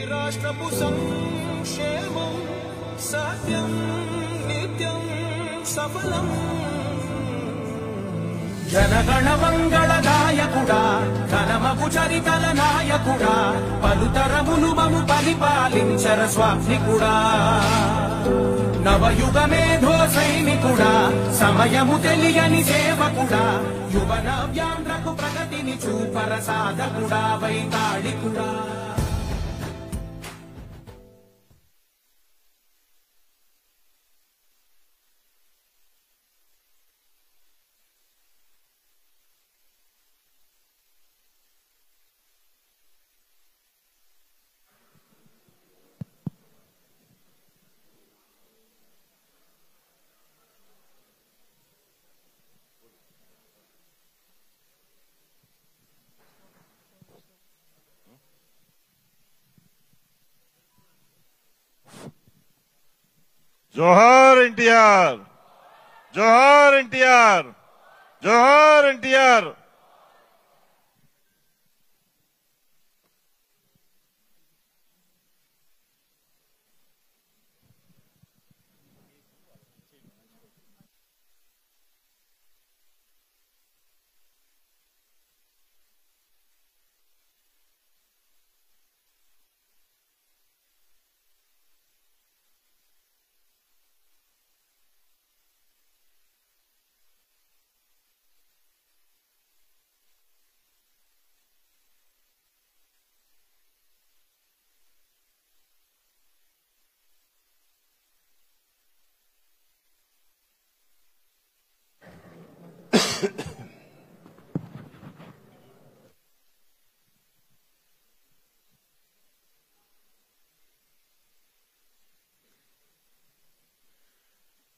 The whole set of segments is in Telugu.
రాష్ట్రపు సంక్షేమం సత్యం నిత్యం సఫలం జనగణ మంగళదాయకుడా ఘనమపు చరితల నాయకుడా పలుతరములు మము పరిపాలించర స్వామికుడా నవయుగ మేధో సైనికుడా సమయము తెలియని సేవకుడా యువ నవ్యాంధ్రకు ప్రగతిని చూపర సాధకుడా వైతాళికుడా जोहार एनटीआर, जोहार एनटीआर, जोहार एनटीआर।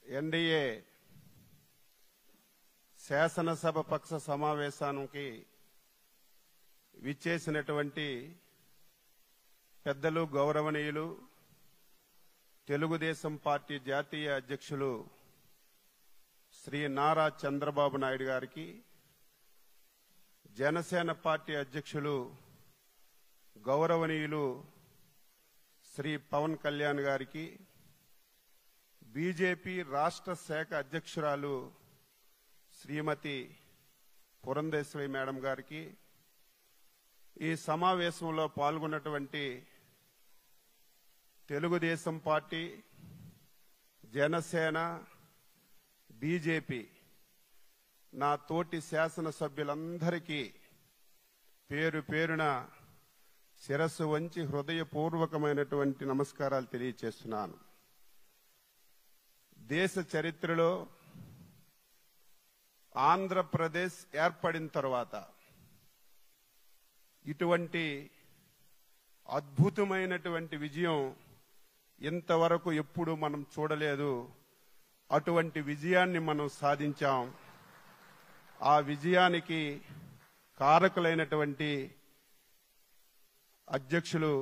ఎన్డీఏ శాసనసభ పక్ష సమావేశానికి విచ్చేసినటువంటి పెద్దలు గౌరవనీయులు తెలుగుదేశం పార్టీ జాతీయ అధ్యక్షులు శ్రీ నారా చంద్రబాబు నాయుడు గారికి, జనసేన పార్టీ అధ్యక్షులు గౌరవనీయులు శ్రీ పవన్ కళ్యాణ్ గారికి, బీజేపీ రాష్ట్ర శాఖ అధ్యక్షురాలు శ్రీమతి పురంధేశ్వరి మేడం గారికి, ఈ సమావేశంలో పాల్గొన్నటువంటి తెలుగుదేశం పార్టీ, జనసేన, బీజేపీ నా తోటి శాసనసభ్యులందరికీ పేరు పేరున శిరస్సు వంచి హృదయపూర్వకమైనటువంటి నమస్కారాలు తెలియజేస్తున్నాను. దేశ చరిత్రలో ఆంధ్రప్రదేశ్ ఏర్పడిన తర్వాత ఇటువంటి అద్భుతమైనటువంటి విజయం ఇంతవరకు ఎప్పుడు మనం చూడలేదు. అటువంటి విజయాన్ని మనం సాధించాం. ఆ విజయానికి కారకులైనటువంటి అధ్యక్షులు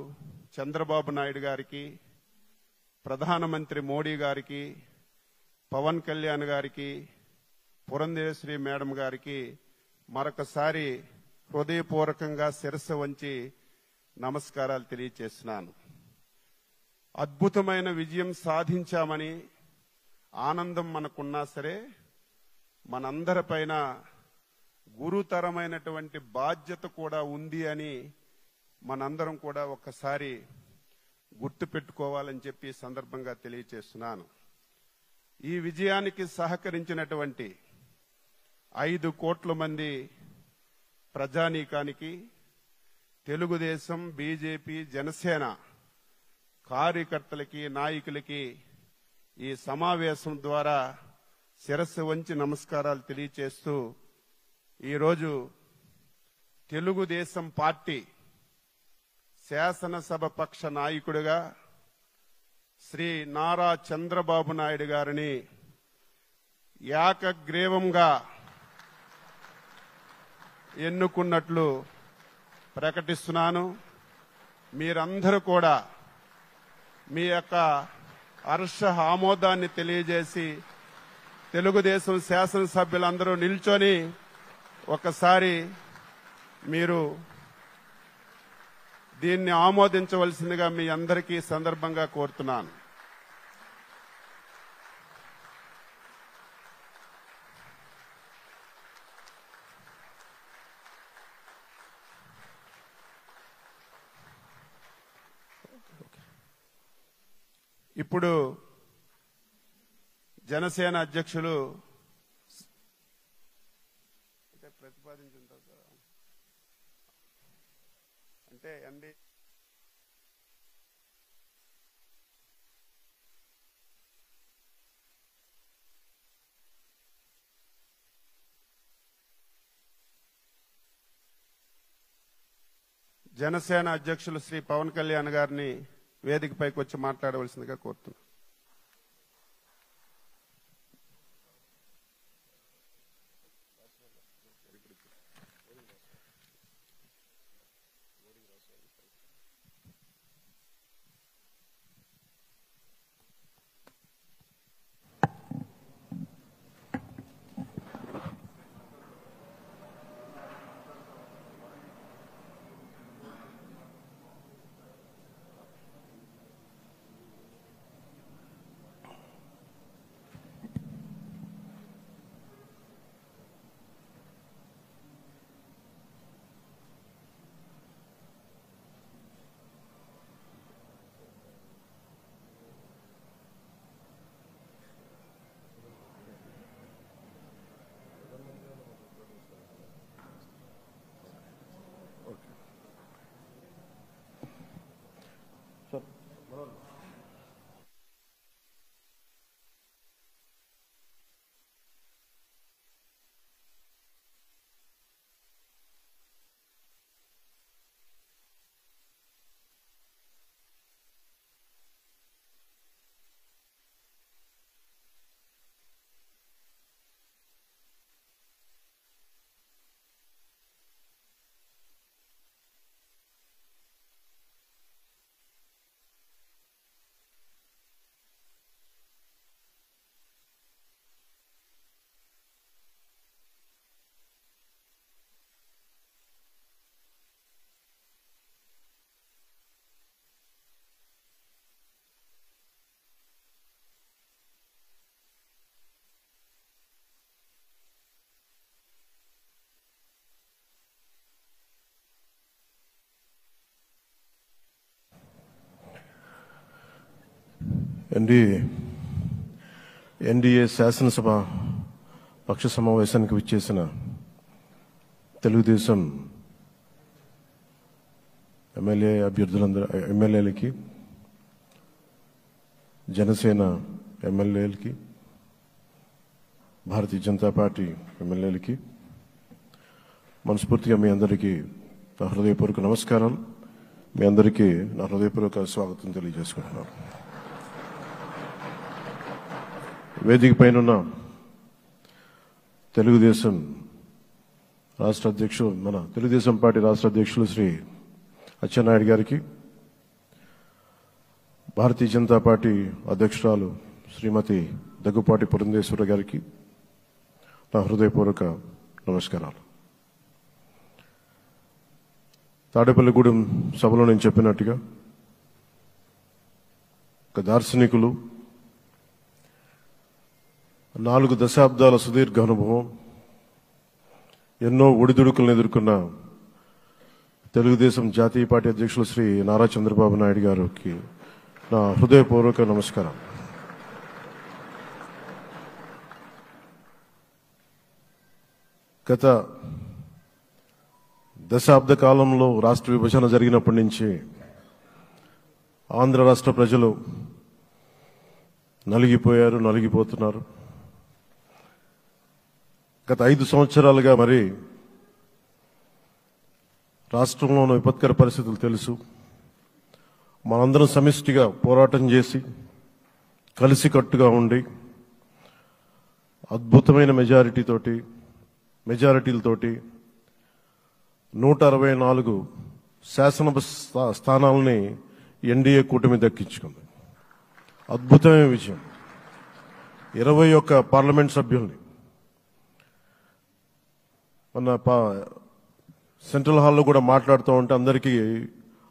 చంద్రబాబు నాయుడు గారికి, ప్రధానమంత్రి మోడీ గారికి, పవన్ కళ్యాణ్ గారికి, పురంధేశ్వరి మేడం గారికి మరొకసారి హృదయపూర్వకంగా శిరస్సు వంచి నమస్కారాలు తెలియజేస్తున్నాను. అద్భుతమైన విజయం సాధించామని ఆనందం మనకున్నా సరే, మనందరిపైన గురుతరమైనటువంటి బాధ్యత కూడా ఉంది అని మనందరం కూడా ఒక్కసారి గుర్తుపెట్టుకోవాలని చెప్పి సందర్భంగా తెలియజేస్తున్నాను. ఈ విజయానికి సహకరించినటువంటి 5 కోట్ల మంది ప్రజానీకానికి, తెలుగుదేశం, బీజేపీ, జనసేన కార్యకర్తలకి, నాయకులకి ఈ సమావేశం ద్వారా శిరస్సు వంచి నమస్కారాలు తెలియజేస్తూ ఈరోజు తెలుగుదేశం పార్టీ శాసనసభ పక్ష నాయకుడిగా శ్రీ నారా చంద్రబాబు నాయుడు గారిని ఏకగ్రీవంగా ఎన్నుకున్నట్లు ప్రకటిస్తున్నాను. మీరందరూ కూడా మీ యొక్క హర్ష ఆమోదాన్ని తెలియజేసి తెలుగుదేశం శాసనసభ్యులందరూ నిల్చొని ఒకసారి మీరు దీన్ని ఆమోదించవలసిందిగా మీ అందరికీ సందర్భంగా కోరుతున్నాను. ఇప్పుడు జనసేన అధ్యక్షులు ప్రతిపాదించిన అంటే అండి జనసేన అధ్యక్షులు శ్రీ పవన్ కళ్యాణ్ గారిని వేదికపైకి వచ్చి మాట్లాడవలసిందిగా కోరుతున్నాను. ఎన్డీఏ శాసనసభ పక్ష సమావేశానికి విచ్చేసిన తెలుగుదేశం ఎమ్మెల్యేలకి, జనసేన ఎమ్మెల్యేలకి, భారతీయ జనతా పార్టీ ఎమ్మెల్యేలకి మనస్ఫూర్తిగా మీ అందరికీ నా హృదయపూర్వక నమస్కారాలు. మీ అందరికీ నా హృదయపూర్వక స్వాగతం తెలియజేసుకుంటున్నాను. వేదిక పైన తెలుగుదేశం రాష్ట్ర అధ్యక్షులు, మన తెలుగుదేశం పార్టీ రాష్ట్ర అధ్యక్షులు శ్రీ అచ్చెన్నాయుడు గారికి, భారతీయ జనతా పార్టీ అధ్యక్షురాలు శ్రీమతి దగ్గుపాటి పురంధేశ్వరి గారికి నా హృదయపూర్వక నమస్కారాలు. తాడేపల్లిగూడెం సభలో నేను చెప్పినట్టుగా ఒక దార్శనికులు, 4 దశాబ్దాల సుదీర్ఘ అనుభవం, ఎన్నో ఒడిదుడుకులను ఎదుర్కొన్న తెలుగుదేశం జాతీయ పార్టీ అధ్యక్షులు శ్రీ నారా చంద్రబాబు నాయుడు గారికి నా హృదయపూర్వక నమస్కారం. గత దశాబ్ద కాలంలో రాష్ట్ర విభజన జరిగినప్పటి నుంచి ఆంధ్ర రాష్ట్ర ప్రజలు నలిగిపోతున్నారు. గత 5 సంవత్సరాలుగా మరి రాష్ట్రంలో ఉన్న విపత్కర పరిస్థితులు తెలుసు. మనందరం సమిష్టిగా పోరాటం చేసి కలిసికట్టుగా ఉండి అద్భుతమైన మెజారిటీలతోటి 164 శాసనసభ స్థానాలని ఎన్డీఏ కూటమి దక్కించుకుంది. అద్భుతమైన విజయం. 21 పార్లమెంట్ సభ్యుల్ని మన సెంట్రల్ హాల్లో కూడా మాట్లాడుతూ ఉంటే అందరికీ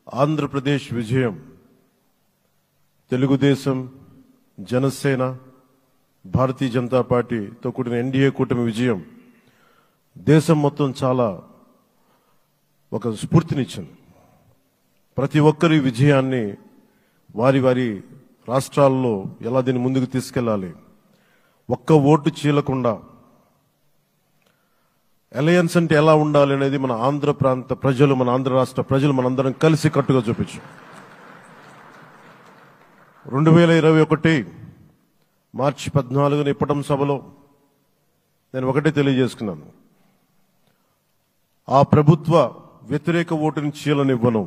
ఆంధ్రప్రదేశ్ విజయం, తెలుగుదేశం, జనసేన, భారతీయ జనతా పార్టీతో కూడిన ఎన్డీఏ కూటమి విజయం దేశం మొత్తం చాలా ఒక స్ఫూర్తినిచ్చింది. ప్రతి ఒక్కరి విజయాన్ని వారి వారి రాష్ట్రాల్లో ఎలా దీన్ని ముందుకు తీసుకెళ్లాలి, ఒక్క ఓటు చీలకుండా అలయన్స్ అంటే ఎలా ఉండాలి అనేది మన ఆంధ్ర ప్రాంత ప్రజలు, మన ఆంధ్ర రాష్ట్ర ప్రజలు మనందరం కలిసి కట్టుగా చూపించాం. 2021 మార్చి 14 ఇప్పటం సభలో నేను ఒకటే తెలియజేసుకున్నాను, ఆ ప్రభుత్వ వ్యతిరేక ఓటుని చీలనివ్వను.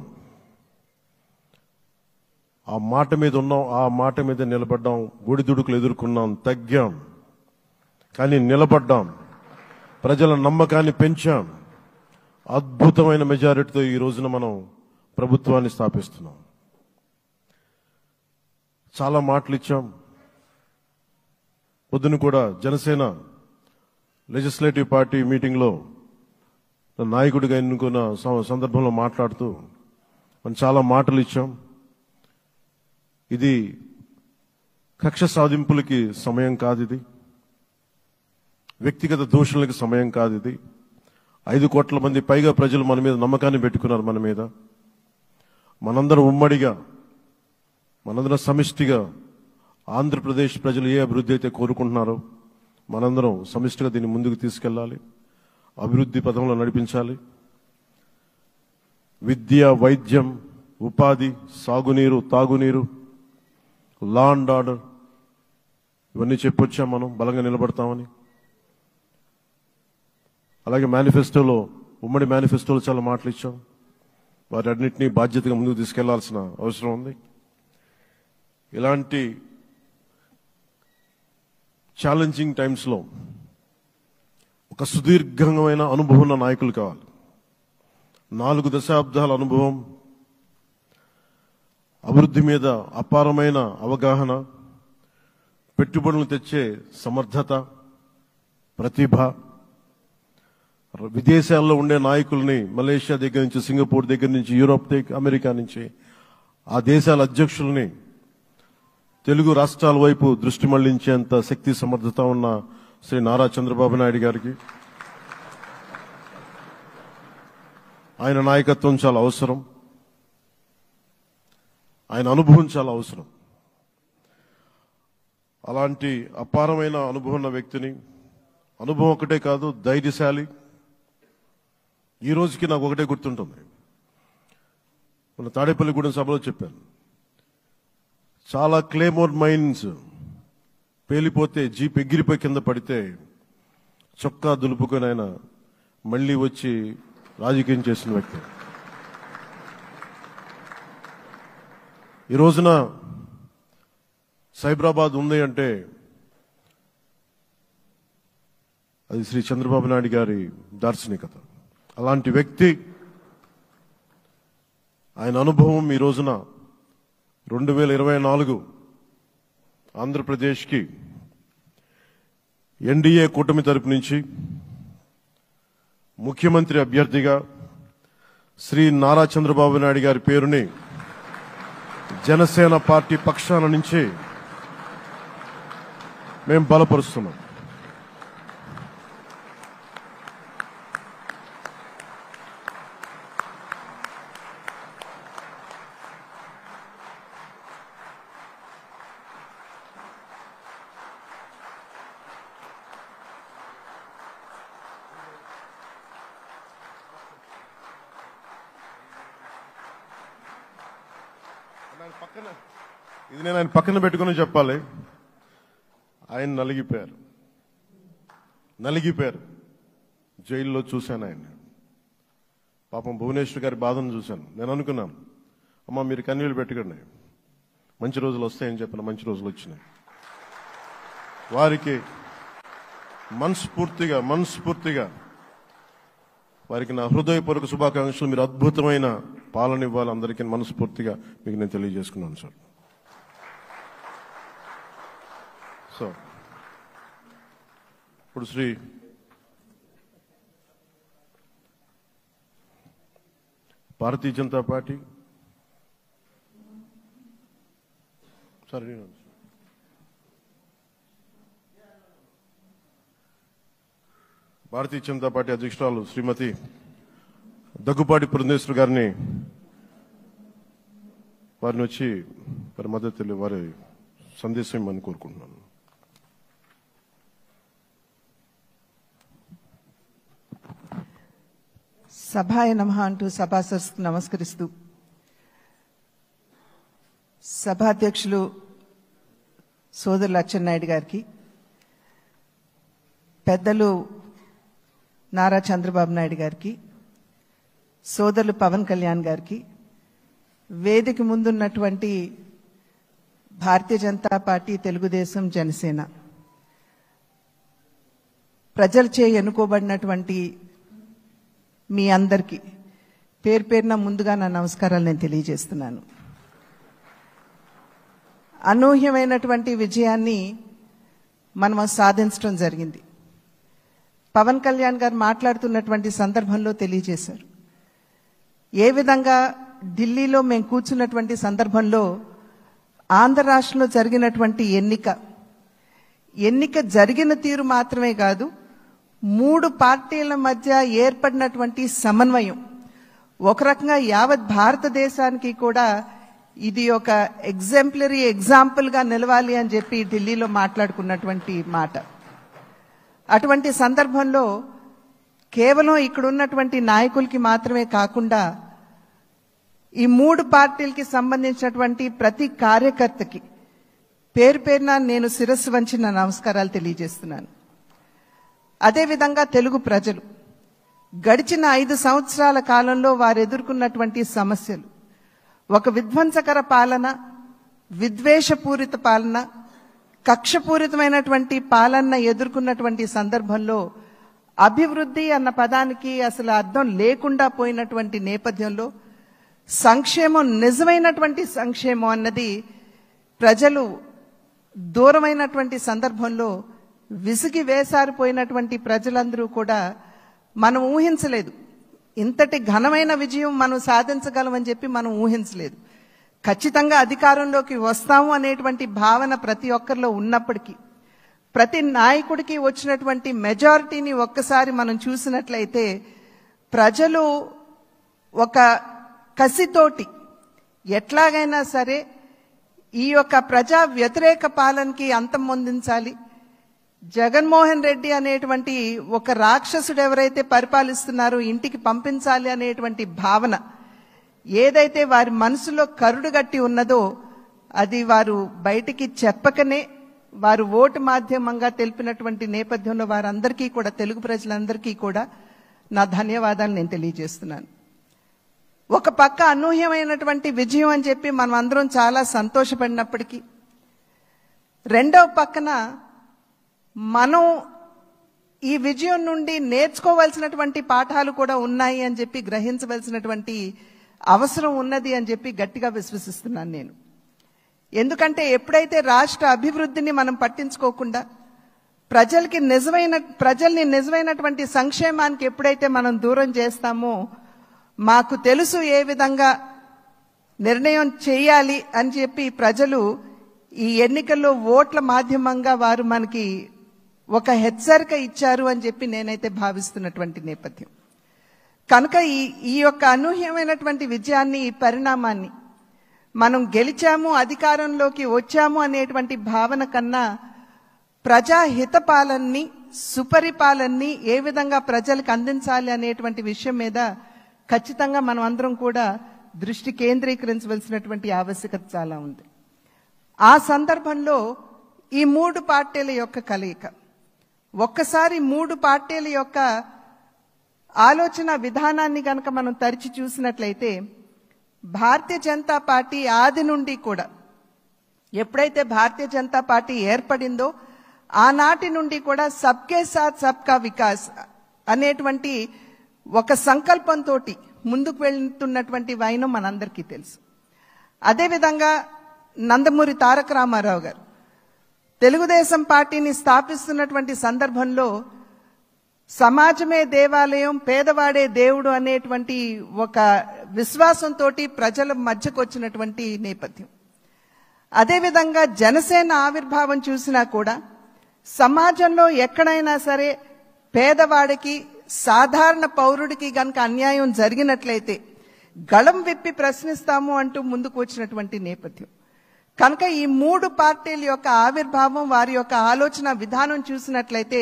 ఆ మాట మీద ఉన్నాం, ఆ మాట మీద నిలబడ్డాం. ఒడిదుడుకులు ఎదుర్కొన్నాం, తగ్గాం, కానీ నిలబడ్డాం. ప్రజల నమ్మకాన్ని పెంచాం. అద్భుతమైన మెజారిటీతో ఈ రోజున మనం ప్రభుత్వాన్ని స్థాపిస్తున్నాం. చాలా మాటలు ఇచ్చాం. పొద్దున కూడా జనసేన లెజిస్లేటివ్ పార్టీ మీటింగ్లో నాయకుడిగా ఎన్నుకున్న సందర్భంలో మాట్లాడుతూ మనం చాలా మాటలు ఇచ్చాం. ఇది కక్ష సాధింపులకి సమయం కాదు, ఇది వ్యక్తిగత దూషణలకు సమయం కాదు. ఇది 5 కోట్ల మంది పైగా ప్రజలు మన మీద నమ్మకాన్ని పెట్టుకున్నారు. మన మీద మనందరం ఉమ్మడిగా, మనందరం సమిష్టిగా ఆంధ్రప్రదేశ్ ప్రజలు ఏ అభివృద్ధి అయితే కోరుకుంటున్నారో మనందరం సమిష్టిగా దీన్ని ముందుకు తీసుకెళ్లాలి, అభివృద్ధి పథంలో నడిపించాలి. విద్య, వైద్యం, ఉపాధి, సాగునీరు, తాగునీరు, లా అండ్ ఆర్డర్ ఇవన్నీ చెప్పొచ్చాం. మనం బలంగా నిలబడతామని. అలాగే మేనిఫెస్టోలో, ఉమ్మడి మేనిఫెస్టోలో చాలా మాటలు ఇచ్చాం. వాటన్నిటినీ బాధ్యతగా ముందుకు తీసుకెళ్లాల్సిన అవసరం ఉంది. ఇలాంటి ఛాలెంజింగ్ టైమ్స్లో ఒక సుదీర్ఘమైన అనుభవం ఉన్న నాయకులు కావాలి. 4 దశాబ్దాల అనుభవం, అభివృద్ధి మీద అపారమైన అవగాహన, పెట్టుబడులు తెచ్చే సమర్థత, ప్రతిభ. విదేశాల్లో ఉండే నాయకుల్ని, మలేషియా దగ్గర నుంచి, సింగపూర్ దగ్గర నుంచి, యూరోప్ దగ్గర, అమెరికా నుంచి, ఆ దేశాల అధ్యక్షుల్ని తెలుగు రాష్ట్రాల వైపు దృష్టి మళ్లించేంత శక్తి సమర్థత ఉన్న శ్రీ నారా చంద్రబాబు నాయుడు గారికి ఆయన నాయకత్వం చాలా అవసరం. ఆయన అనుభవం చాలా అవసరం. అలాంటి అపారమైన అనుభవం ఉన్న వ్యక్తిని, అనుభవం ఒకటే కాదు, ధైర్యశాలి. ఈ రోజుకి నాకు ఒకటే గుర్తుంటుంది. మన తాడేపల్లిగూడెం సభలో చెప్పాను, చాలా క్లేమోర్ మైన్స్ పేలిపోతే, జీప్ ఎగిరిపోయి కింద పడితే చొక్కా దులుపుకొని ఆయన మళ్లీ వచ్చి రాజకీయం చేసిన వ్యక్తి. ఈ రోజున సైబరాబాద్ ఉంది అంటే అది శ్రీ చంద్రబాబు నాయుడు గారి దార్శనికత. అలాంటి వ్యక్తి, ఆయన అనుభవం ఈ రోజున 2024 ఆంధ్రప్రదేశ్కి ఎన్డీఏ కూటమి తరపు నుంచి ముఖ్యమంత్రి అభ్యర్థిగా శ్రీ నారా చంద్రబాబు నాయుడు గారి పేరుని జనసేన పార్టీ పక్షాన నుంచి మేము బలపరుస్తున్నాం. ఇది నేను ఆయన పక్కన పెట్టుకుని చెప్పాలి. ఆయన నలిగిపోయారు. జైల్లో చూశాను ఆయన. పాపం భువనేశ్వర్ గారి బాధను చూశాను. నేను అనుకున్నాను, అమ్మ మీరు కన్నీళ్ళు పెట్టకండి, మంచి రోజులు వస్తాయని చెప్పిన మంచి రోజులు వచ్చినాయి. వారికి మనస్ఫూర్తిగా వారికి నా హృదయపూర్వక శుభాకాంక్షలు. మీరు అద్భుతమైన పాలన ఇవ్వాలి అందరికీ మనస్ఫూర్తిగా మీకు నేను తెలియజేసుకున్నాను సార్. సో ఇప్పుడు శ్రీ భారతీయ జనతా పార్టీ భారతీయ జనతా పార్టీ అధ్యక్షురాలు శ్రీమతి దగ్గుపాటి పురంధేశ్వరి గారిని వచ్చి వారి మద్దతు వారి సందేశం ఇవ్వమని కోరుకుంటున్నాను. సభాయ నమః అంటూ సభాసదస్సుకు నమస్కరిస్తూ సభాధ్యక్షులు సోదరులు అచ్చెన్నాయుడు గారికి, పెద్దలు నారా చంద్రబాబు నాయుడు గారికి, సోదరులు పవన్ కళ్యాణ్ గారికి, వేదిక ముందున్నటువంటి భారతీయ జనతా పార్టీ, తెలుగుదేశం, జనసేన ప్రజలచే ఎన్నుకోబడినటువంటి మీ అందరికీ పేరు పేరున ముందుగా నా నమస్కారాలు నేను తెలియజేస్తున్నాను. అనూహ్యమైనటువంటి విజయాన్ని మనం సాధించడం జరిగింది. పవన్ కళ్యాణ్ గారు మాట్లాడుతున్నటువంటి సందర్భంలో తెలియజేశారు. ఏ విధంగా ఢిల్లీలో మేము కూర్చున్నటువంటి సందర్భంలో ఆంధ్ర రాష్ట్రంలో జరిగినటువంటి ఎన్నిక జరిగిన తీరు మాత్రమే కాదు, 3 పార్టీల మధ్య ఏర్పడినటువంటి సమన్వయం ఒక రకంగా యావత్ భారతదేశానికి కూడా ఇది ఒక ఎగ్జాంపుల్గా నిలవాలి అని చెప్పి ఢిల్లీలో మాట్లాడుకున్నటువంటి మాట. అటువంటి సందర్భంలో కేవలం ఇక్కడ ఉన్నటువంటి నాయకులకి మాత్రమే కాకుండా ఈ 3 పార్టీలకి సంబంధించినటువంటి ప్రతి కార్యకర్తకి పేరు పేరున నేను శిరస్సు వంచి నా నమస్కారాలు తెలియజేస్తున్నాను. అదేవిధంగా తెలుగు ప్రజలు గడిచిన 5 సంవత్సరాల కాలంలో వారు ఎదుర్కొన్నటువంటి సమస్యలు, ఒక విధ్వంసకర పాలన, విద్వేషపూరిత పాలన, కక్షపూరితమైనటువంటి పాలన ఎదుర్కొన్నటువంటి సందర్భంలో అభివృద్ధి అన్న పదానికి అసలు అర్థం లేకుండా పోయినటువంటి నేపథ్యంలో సంక్షేమం, నిజమైనటువంటి సంక్షేమం అన్నది ప్రజలు దూరమైనటువంటి సందర్భంలో విసిగి వేసారిపోయినటువంటి ప్రజలందరూ కూడా మనం ఊహించలేదు. ఇంతటి ఘనమైన విజయం మనం సాధించగలమని చెప్పి మనం ఊహించలేదు. ఖచ్చితంగా అధికారంలోకి వస్తాము అనేటువంటి భావన ప్రతి ఒక్కరిలో ఉన్నప్పటికీ, ప్రతి నాయకుడికి వచ్చినటువంటి మెజారిటీని ఒక్కసారి మనం చూసినట్లయితే ప్రజలు ఒక కసితోటి ఎట్లాగైనా సరే ఈ యొక్క ప్రజా వ్యతిరేక పాలనకి అంతం పొందించాలి, జగన్మోహన్ రెడ్డి అనేటువంటి ఒక రాక్షసుడు ఎవరైతే పరిపాలిస్తున్నారో ఇంటికి పంపించాలి అనేటువంటి భావన ఏదైతే వారి మనసులో కరుడుగట్టి ఉన్నదో అది వారు బయటికి చెప్పకనే వారు ఓటు మాధ్యమంగా తెలిపినటువంటి నేపథ్యంలో వారందరికీ కూడా, తెలుగు ప్రజలందరికీ కూడా నా ధన్యవాదాలు నేను తెలియజేస్తున్నాను. ఒక పక్క అనూహ్యమైనటువంటి విజయం అని చెప్పి మనం అందరం చాలా సంతోషపడినప్పటికీ, రెండవ పక్కన మనం ఈ విజయం నుండి నేర్చుకోవాల్సినటువంటి పాఠాలు కూడా ఉన్నాయి అని చెప్పి గ్రహించవలసినటువంటి అవసరం ఉన్నది అని చెప్పి గట్టిగా విశ్వసిస్తున్నాను నేను. ఎందుకంటే ఎప్పుడైతే రాష్ట్ర అభివృద్ధిని మనం పట్టించుకోకుండా ప్రజల్ని నిజమైనటువంటి సంక్షేమానికి ఎప్పుడైతే మనం దూరం చేస్తామో, మాకు తెలుసు ఏ విధంగా నిర్ణయం చేయాలి అని చెప్పి ప్రజలు ఈ ఎన్నికల్లో ఓట్ల మాధ్యమంగా వారు మనకి ఒక హెచ్చరిక ఇచ్చారు అని చెప్పి నేనైతే భావిస్తున్నటువంటి నేపథ్యం. కనుక ఈ యొక్క అనూహ్యమైనటువంటి విజయాన్ని, ఈ పరిణామాన్ని మనం గెలిచాము, అధికారంలోకి వచ్చాము అనేటువంటి భావన కన్నా ప్రజాహిత పాలనని, సుపరిపాలనని ఏ విధంగా ప్రజలకు అందించాలి అనేటువంటి విషయం మీద ఖచ్చితంగా మనం అందరం కూడా దృష్టి కేంద్రీకరించవలసినటువంటి ఆవశ్యకత చాలా ఉంది. ఆ సందర్భంలో ఈ 3 పార్టీల యొక్క కలయిక, ఒక్కసారి 3 పార్టీల యొక్క ఆలోచన విధానాన్ని కనుక మనం తరిచి చూసినట్లయితే భారతీయ జనతా పార్టీ ఆది నుండి కూడా ఎప్పుడైతే భారతీయ జనతా పార్టీ ఏర్పడిందో ఆనాటి నుండి కూడా సబ్కే సాత్ సబ్కా వికాస్ అనేటువంటి ఒక సంకల్పంతో ముందుకు వెళ్తున్నటువంటి వైనం మనందరికీ తెలుసు. అదేవిధంగా నందమూరి తారక రామారావు గారు తెలుగుదేశం పార్టీని స్థాపిస్తున్నటువంటి సందర్భంలో సమాజమే దేవాలయం, పేదవాడే దేవుడు అనేటువంటి ఒక విశ్వాసంతో ప్రజల మధ్యకు వచ్చినటువంటి నేపథ్యం. అదేవిధంగా జనసేన ఆవిర్భావం చూసినా కూడా సమాజంలో ఎక్కడైనా సరే పేదవాడికి, సాధారణ పౌరుడికి గనక అన్యాయం జరిగినట్లయితే గళం విప్పి ప్రశ్నిస్తాము అంటూ ముందుకు వచ్చినటువంటి నేపథ్యం. కనుక ఈ మూడు పార్టీల యొక్క ఆవిర్భావం, వారి యొక్క ఆలోచన విధానం చూసినట్లయితే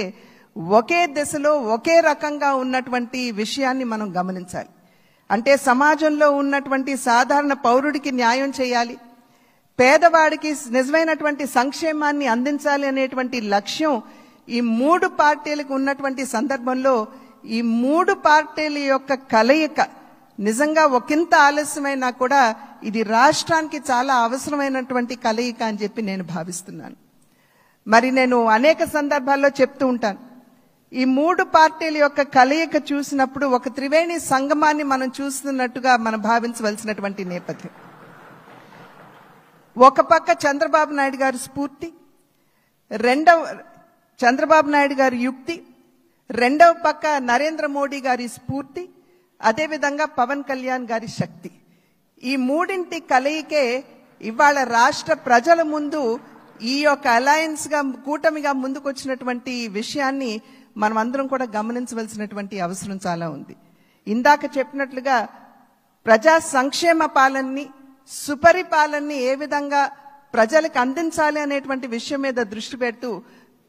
ఒకే దిశలో ఒకే రకంగా ఉన్నటువంటి విషయాన్ని మనం గమనించాలి. అంటే సమాజంలో ఉన్నటువంటి సాధారణ పౌరుడికి న్యాయం చేయాలి, పేదవాడికి నిజమైనటువంటి సంక్షేమాన్ని అందించాలి అనేటువంటి లక్ష్యం ఈ మూడు పార్టీలకు ఉన్నటువంటి సందర్భంలో ఈ మూడు పార్టీల యొక్క కలయిక నిజంగా ఒకంత ఆలస్యమైనా కూడా ఇది రాష్ట్రానికి చాలా అవసరమైనటువంటి కలయిక అని చెప్పి నేను భావిస్తున్నాను. మరి నేను అనేక సందర్భాల్లో చెప్తూ ఉంటాను, ఈ మూడు పార్టీల యొక్క కలయిక చూసినప్పుడు ఒక త్రివేణి సంగమాన్ని మనం చూస్తున్నట్టుగా మనం భావించవలసినటువంటి నేపథ్యం. ఒక పక్క చంద్రబాబు నాయుడు గారి స్ఫూర్తి, చంద్రబాబు నాయుడు గారి యుక్తి, రెండవ పక్క నరేంద్ర మోడీ గారి స్ఫూర్తి, అదేవిధంగా పవన్ కళ్యాణ్ గారి శక్తి. ఈ మూడింటి కలయికే ఇవాళ రాష్ట్ర ప్రజల ముందు ఈ యొక్క అలయన్స్ గా, కూటమిగా ముందుకొచ్చినటువంటి విషయాన్ని మనం అందరం కూడా గమనించవలసినటువంటి అవసరం చాలా ఉంది. ఇందాక చెప్పినట్లుగా ప్రజా సంక్షేమ పాలనని, సుపరిపాలనని ఏ విధంగా ప్రజలకు అందించాలి అనేటువంటి విషయం మీద దృష్టి పెడుతూ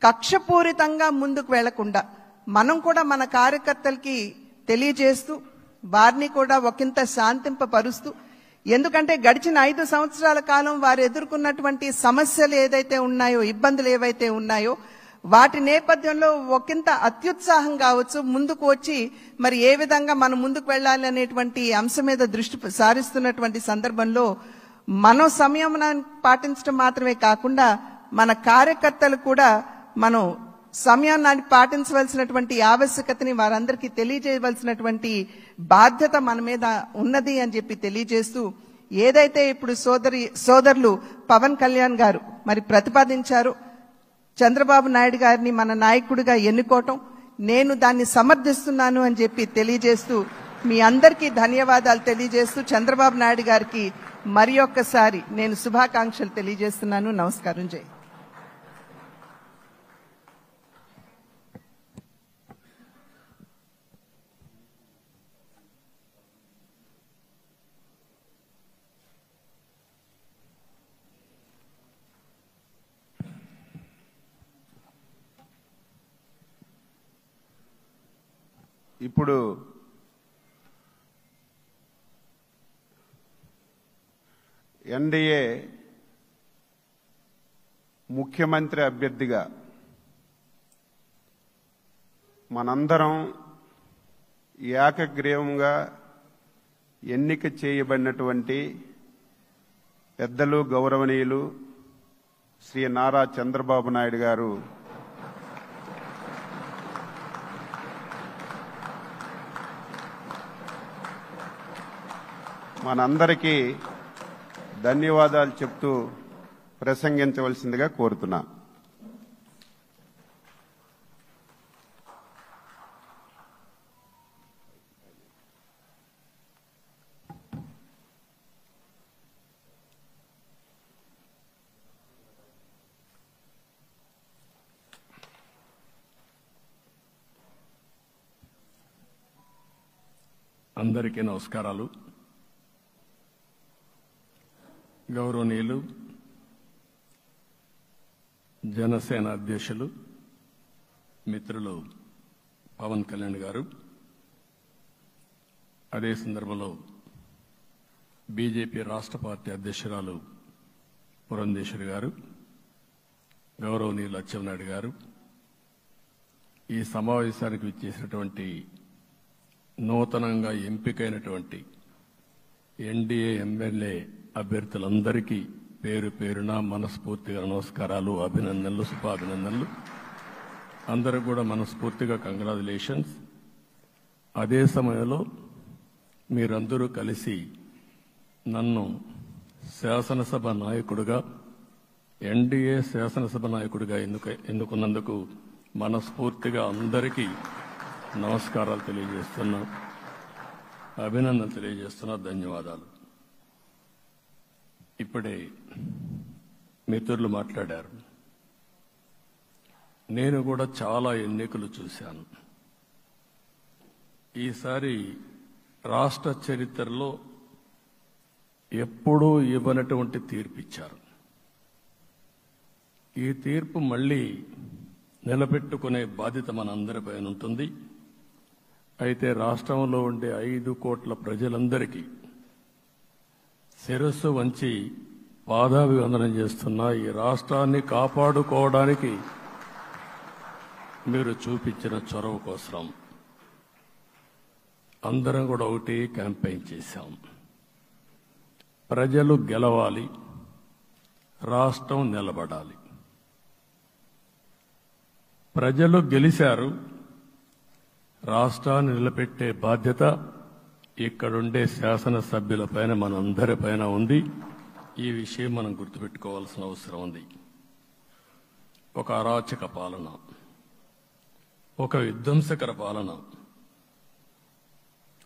కక్షపూరితంగా ముందుకు వెళ్లకుండా మనం కూడా మన కార్యకర్తలకి తెలియజేస్తూ వారిని కూడా ఒకంత శాంతింపపరుస్తూ, ఎందుకంటే గడిచిన 5 సంవత్సరాల కాలం వారు ఎదుర్కొన్నటువంటి సమస్యలు ఏదైతే ఉన్నాయో, ఇబ్బందులు ఏవైతే ఉన్నాయో వాటి నేపథ్యంలో ఒకంత అత్యుత్సాహం కావచ్చు ముందుకు వచ్చి మరి ఏ విధంగా మనం ముందుకు వెళ్ళాలి అనేటువంటి అంశం మీద దృష్టి సారిస్తున్నటువంటి సందర్భంలో మనం సంయమనాన్ని పాటించడం మాత్రమే కాకుండా మన కార్యకర్తలు కూడా మనం సమయాన్ని పాటించవలసినటువంటి ఆవశ్యకతని వారందరికీ తెలియజేయవలసినటువంటి బాధ్యత మన మీద ఉన్నది అని చెప్పి తెలియజేస్తూ, ఏదైతే ఇప్పుడు సోదరులు పవన్ కళ్యాణ్ గారు మరి ప్రతిపాదించారో చంద్రబాబు నాయుడు గారిని మన నాయకుడిగా ఎన్నుకోవటం, నేను దాన్ని సమర్థిస్తున్నాను అని చెప్పి తెలియజేస్తూ మీ అందరికీ ధన్యవాదాలు తెలియజేస్తూ చంద్రబాబు నాయుడు గారికి మరి ఒక్కసారి నేను శుభాకాంక్షలు తెలియజేస్తున్నాను. నమస్కారం. జై. ఇప్పుడు ఎన్డీఏ ముఖ్యమంత్రి అభ్యర్థిగా మనందరం ఏకగ్రీవంగా ఎన్నిక చేయబడినటువంటి పెద్దలు, గౌరవనీయులు శ్రీ నారా చంద్రబాబు నాయుడు గారు మనందరికీ ధన్యవాదాలు చెప్తూ ప్రసంగించవలసిందిగా కోరుతున్నా. అందరికీ నమస్కారాలు. గౌరవనీయులు జనసేన అధ్యక్షులు మిత్రులు పవన్ కళ్యాణ్ గారు, అదే సందర్భంలో బీజేపీ రాష్ట్ర పార్టీ అధ్యక్షురాలు పురంధేశ్వరి గారు, గౌరవనీయులు అచ్చెన్నాయుడు గారు, ఈ సమావేశానికి విచ్చేసినటువంటి నూతనంగా ఎంపికైనటువంటి ఎన్డీఏ ఎమ్మెల్యే అభ్యర్థులందరికీ పేరు పేరున మనస్ఫూర్తిగా నమస్కారాలు, అభినందనలు, శుభాభినందనలు. అందరూ కూడా మనస్ఫూర్తిగా కంగ్రాచులేషన్స్. అదే సమయంలో మీరందరూ కలిసి నన్ను శాసనసభ నాయకుడిగా, ఎన్డీఏ శాసనసభ నాయకుడిగా ఎన్నుకున్నందుకు మనస్ఫూర్తిగా అందరికీ నమస్కారాలు తెలియజేస్తున్నా, అభినందనలు తెలియజేస్తున్నా, ధన్యవాదాలు. ఇప్పుడే మిత్రులు మాట్లాడారు. నేను కూడా చాలా ఎన్నికలు చూశాను. ఈసారి రాష్ట్ర చరిత్రలో ఎప్పుడూ ఇవ్వనటువంటి తీర్పు ఇచ్చారు. ఈ తీర్పు మళ్ళీ నిలబెట్టుకునే బాధ్యత మనందరిపైన ఉంటుంది. అయితే రాష్ట్రంలో ఉండే 5 కోట్ల ప్రజలందరికీ శిరస్సు వంచి పాదాభివందనం చేస్తున్నా. ఈ రాష్ట్రాన్ని కాపాడుకోవడానికి మీరు చూపించిన చొరవ కోసం అందరం కూడా ఒకటి క్యాంపెయిన్ చేశాం. ప్రజలు గెలవాలి, రాష్ట్రం నిలబడాలి. ప్రజలు గెలిచారు. రాష్ట్రాన్ని నిలబెట్టే బాధ్యత ఇక్కడుండే శాసనసభ్యులపైన, మనందరిపైన ఉంది. ఈ విషయం మనం గుర్తుపెట్టుకోవాల్సిన అవసరం ఉంది. ఒక అరాచక పాలన, ఒక విధ్వంసకర పాలన.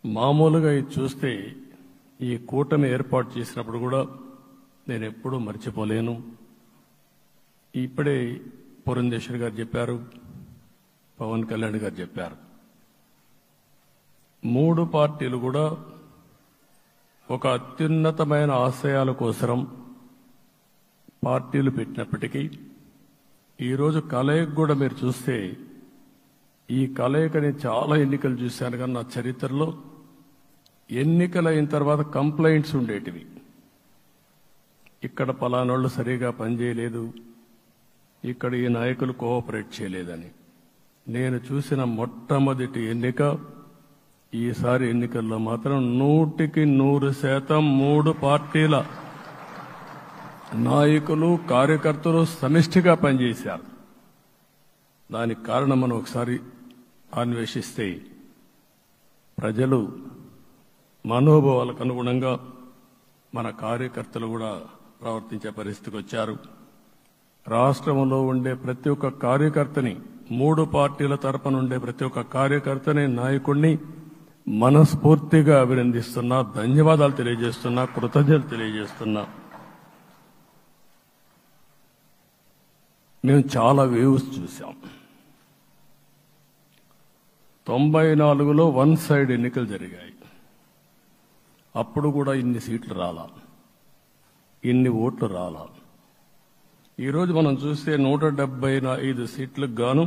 మామూలుగా ఇది చూస్తే ఈ కూటమి ఏర్పాటు చేసినప్పుడు కూడా నేను ఎప్పుడూ మర్చిపోలేను. ఇప్పుడే పురంధేశ్వరి గారు చెప్పారు, పవన్ కళ్యాణ్ గారు చెప్పారు. 3 పార్టీలు కూడా ఒక అత్యున్నతమైన ఆశయాల కోసం పార్టీలు పెట్టినప్పటికీ ఈరోజు కలయిక కూడా మీరు చూస్తే, ఈ కలయికని చాలా ఎన్నికలు చూశాను కానీ నా చరిత్రలో ఎన్నికలైన తర్వాత కంప్లైంట్స్ ఉండేటివి. ఇక్కడ పలానోళ్ళు సరిగా పనిచేయలేదు, ఇక్కడ ఈ నాయకులు కోఆపరేట్ చేయలేదని. నేను చూసిన మొట్టమొదటి ఎన్నిక, ఈసారి ఎన్నికల్లో మాత్రం 100% 3 పార్టీల నాయకులు, కార్యకర్తలు సమిష్టిగా పనిచేశారు. దానికి కారణం మనం ఒకసారి అన్వేషిస్తే, ప్రజలు మనోభావాలకు అనుగుణంగా మన కార్యకర్తలు కూడా ప్రవర్తించే పరిస్థితికి వచ్చారు. రాష్ట్రంలో ఉండే ప్రతి ఒక్క కార్యకర్తని, 3 పార్టీల తరపున ఉండే ప్రతి ఒక్క కార్యకర్తని, నాయకుడిని మనస్ఫూర్తిగా అభినందిస్తున్నా, ధన్యవాదాలు తెలియజేస్తున్నా, కృతజ్ఞతలు తెలియజేస్తున్నా. మేము చాలా వేవ్స్ చూసాం. 94లో 1 సైడ్ ఎన్నికలు జరిగాయి. అప్పుడు కూడా ఇన్ని సీట్లు రాలా, ఇన్ని ఓట్లు రాలా. ఈరోజు మనం చూస్తే 175 సీట్లకు గాను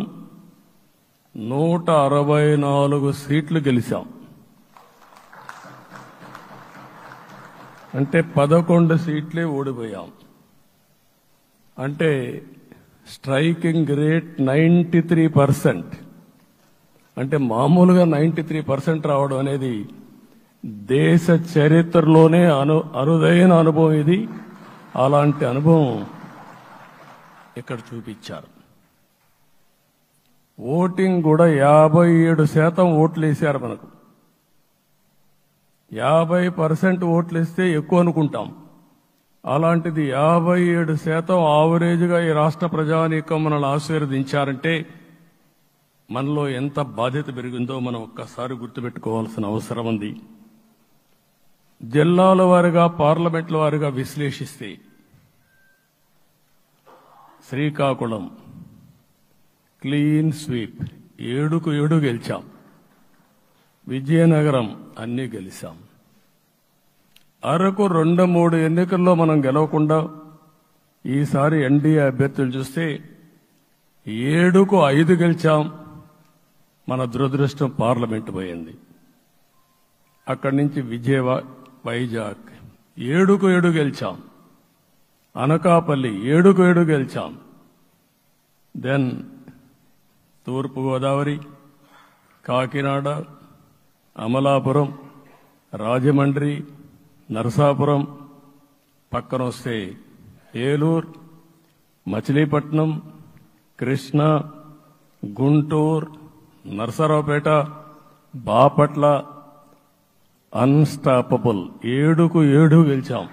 164 సీట్లు గెలిచాం. అంటే 11 సీట్లే ఓడిపోయాం. అంటే స్ట్రైకింగ్ రేట్ 93%. అంటే మామూలుగా 93% రావడం అనేది దేశ చరిత్రలోనే అరుదైన అనుభవం ఇది. అలాంటి అనుభవం ఇక్కడ చూపించారు. ఓటింగ్ కూడా 57% ఓట్లు వేశారు. మనకు 50% ఓట్లు వేస్తే ఎక్కువ అనుకుంటాం. అలాంటిది 57% ఆవరేజ్గా ఈ రాష్ట్ర ప్రజానీకం మనల్ని ఆశీర్వదించారంటే మనలో ఎంత బాధ్యత పెరిగిందో మనం ఒక్కసారి గుర్తుపెట్టుకోవాల్సిన అవసరం ఉంది. జిల్లాల వారిగా, పార్లమెంట్ల వారిగా విశ్లేషిస్తే శ్రీకాకుళం క్లీన్ స్వీప్ 7కు 7 గెలిచాం. విజయనగరం అన్నీ గెలిచాం. అరకు 2-3 ఎన్నికల్లో మనం గెలవకుండా ఈసారి ఎన్డీఏ అభ్యర్థులు చూస్తే 7కు 5 గెలిచాం. మన దురదృష్టం పార్లమెంట్ పోయింది. అక్కడి నుంచి వైజాగ్ 7కు 7 గెలిచాం. అనకాపల్లి 7కు 7 గెలిచాం. దెన్ తూర్పు గోదావరి, కాకినాడ, అమలాపురం, రాజమండ్రి, నరసాపురం, పక్కన వస్తే ఏలూరు, మచిలీపట్నం, కృష్ణా, గుంటూరు, నరసరావుపేట, బాపట్ల అన్స్టాపబుల్ 7కు 7 గెలిచాం.